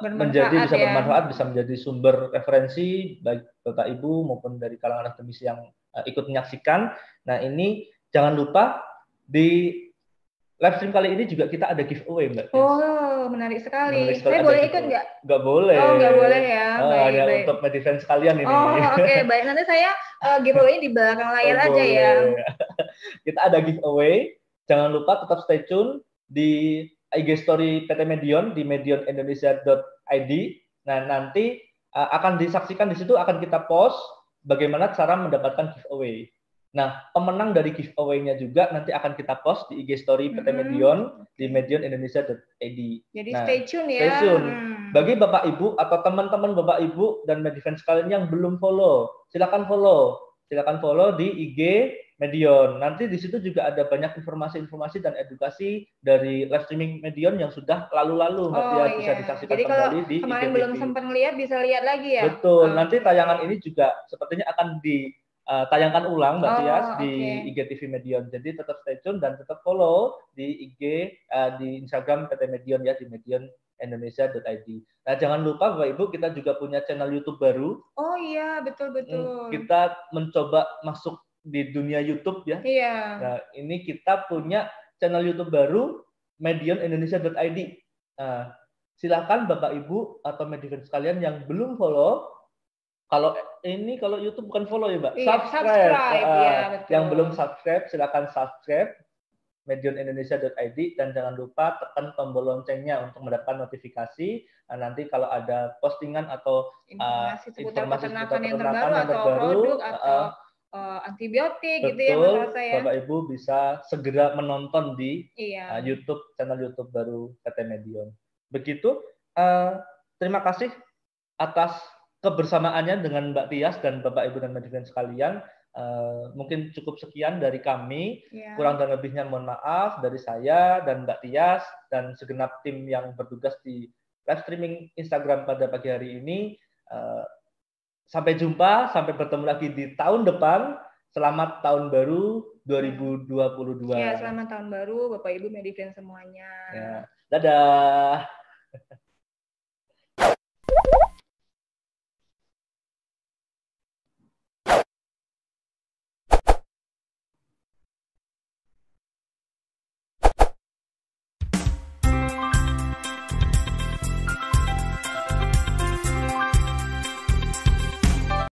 bermanfaat, bisa menjadi sumber referensi baik Bapak Ibu maupun dari kalangan akademisi yang ikut menyaksikan. Nah, ini jangan lupa di live stream kali ini juga kita ada giveaway, Mbak. Oh, menarik sekali. Saya boleh ikut nggak? Nggak boleh. Oh, nggak boleh ya. Hanya untuk Medifan sekalian ini. Oh, oke. Baik. Nanti saya giveaway di belakang layar aja ya. Kita ada giveaway. Jangan lupa tetap stay tune di IG story PT Medion di medionindonesia.id. Nah, nanti akan disaksikan di situ, akan kita post bagaimana cara mendapatkan giveaway. Nah, pemenang dari giveaway-nya juga nanti akan kita post di IG story PT Medion di medionindonesia.id. Jadi stay tune ya. Stay tune. Bagi Bapak Ibu atau teman-teman Bapak Ibu dan Medifans kalian yang belum follow, silakan follow. Silakan follow di IG Medion. Nanti di situ juga ada banyak informasi-informasi dan edukasi dari live streaming Medion yang sudah lalu-lalu, Mbak Tia, bisa disaksikan jadi kembali di IG kemarin belum sempat ngeliat, bisa lihat lagi ya. Betul. Nanti tayangan ini juga sepertinya akan ditayangkan ulang, Mbak Tias, di IGTV Medion. Jadi tetap stay tune dan tetap follow di IG, di Instagram PT Medion ya, di medionindonesia.id. Nah, jangan lupa Bapak Ibu, kita juga punya channel YouTube baru. Oh iya, betul-betul. Kita mencoba masuk di dunia YouTube ya. Iya. Nah, ini kita punya channel YouTube baru, medionindonesia.id. Nah, silakan Bapak Ibu atau Medifans sekalian yang belum follow, kalau YouTube bukan follow ya, Mbak. Iya, subscribe. Ya, betul. Yang belum subscribe, silakan subscribe medionindonesia.id dan jangan lupa tekan tombol loncengnya untuk mendapatkan notifikasi. Nah, nanti kalau ada postingan atau informasi seputar peternakan yang terbaru atau produk atau antibiotik betul, gitu ya, Mas Rosa ya. Bapak Ibu bisa segera menonton di YouTube, channel YouTube baru PT Medion. Begitu, terima kasih atas kebersamaannya dengan Mbak Tias dan Bapak Ibu dan Medifans sekalian. Mungkin cukup sekian dari kami. Kurang dan lebihnya mohon maaf dari saya dan Mbak Tias dan segenap tim yang bertugas di live streaming Instagram pada pagi hari ini. Sampai jumpa, sampai bertemu lagi di tahun depan. Selamat tahun baru 2022. Ya, selamat tahun baru Bapak Ibu Medifans semuanya. Ya. Dadah.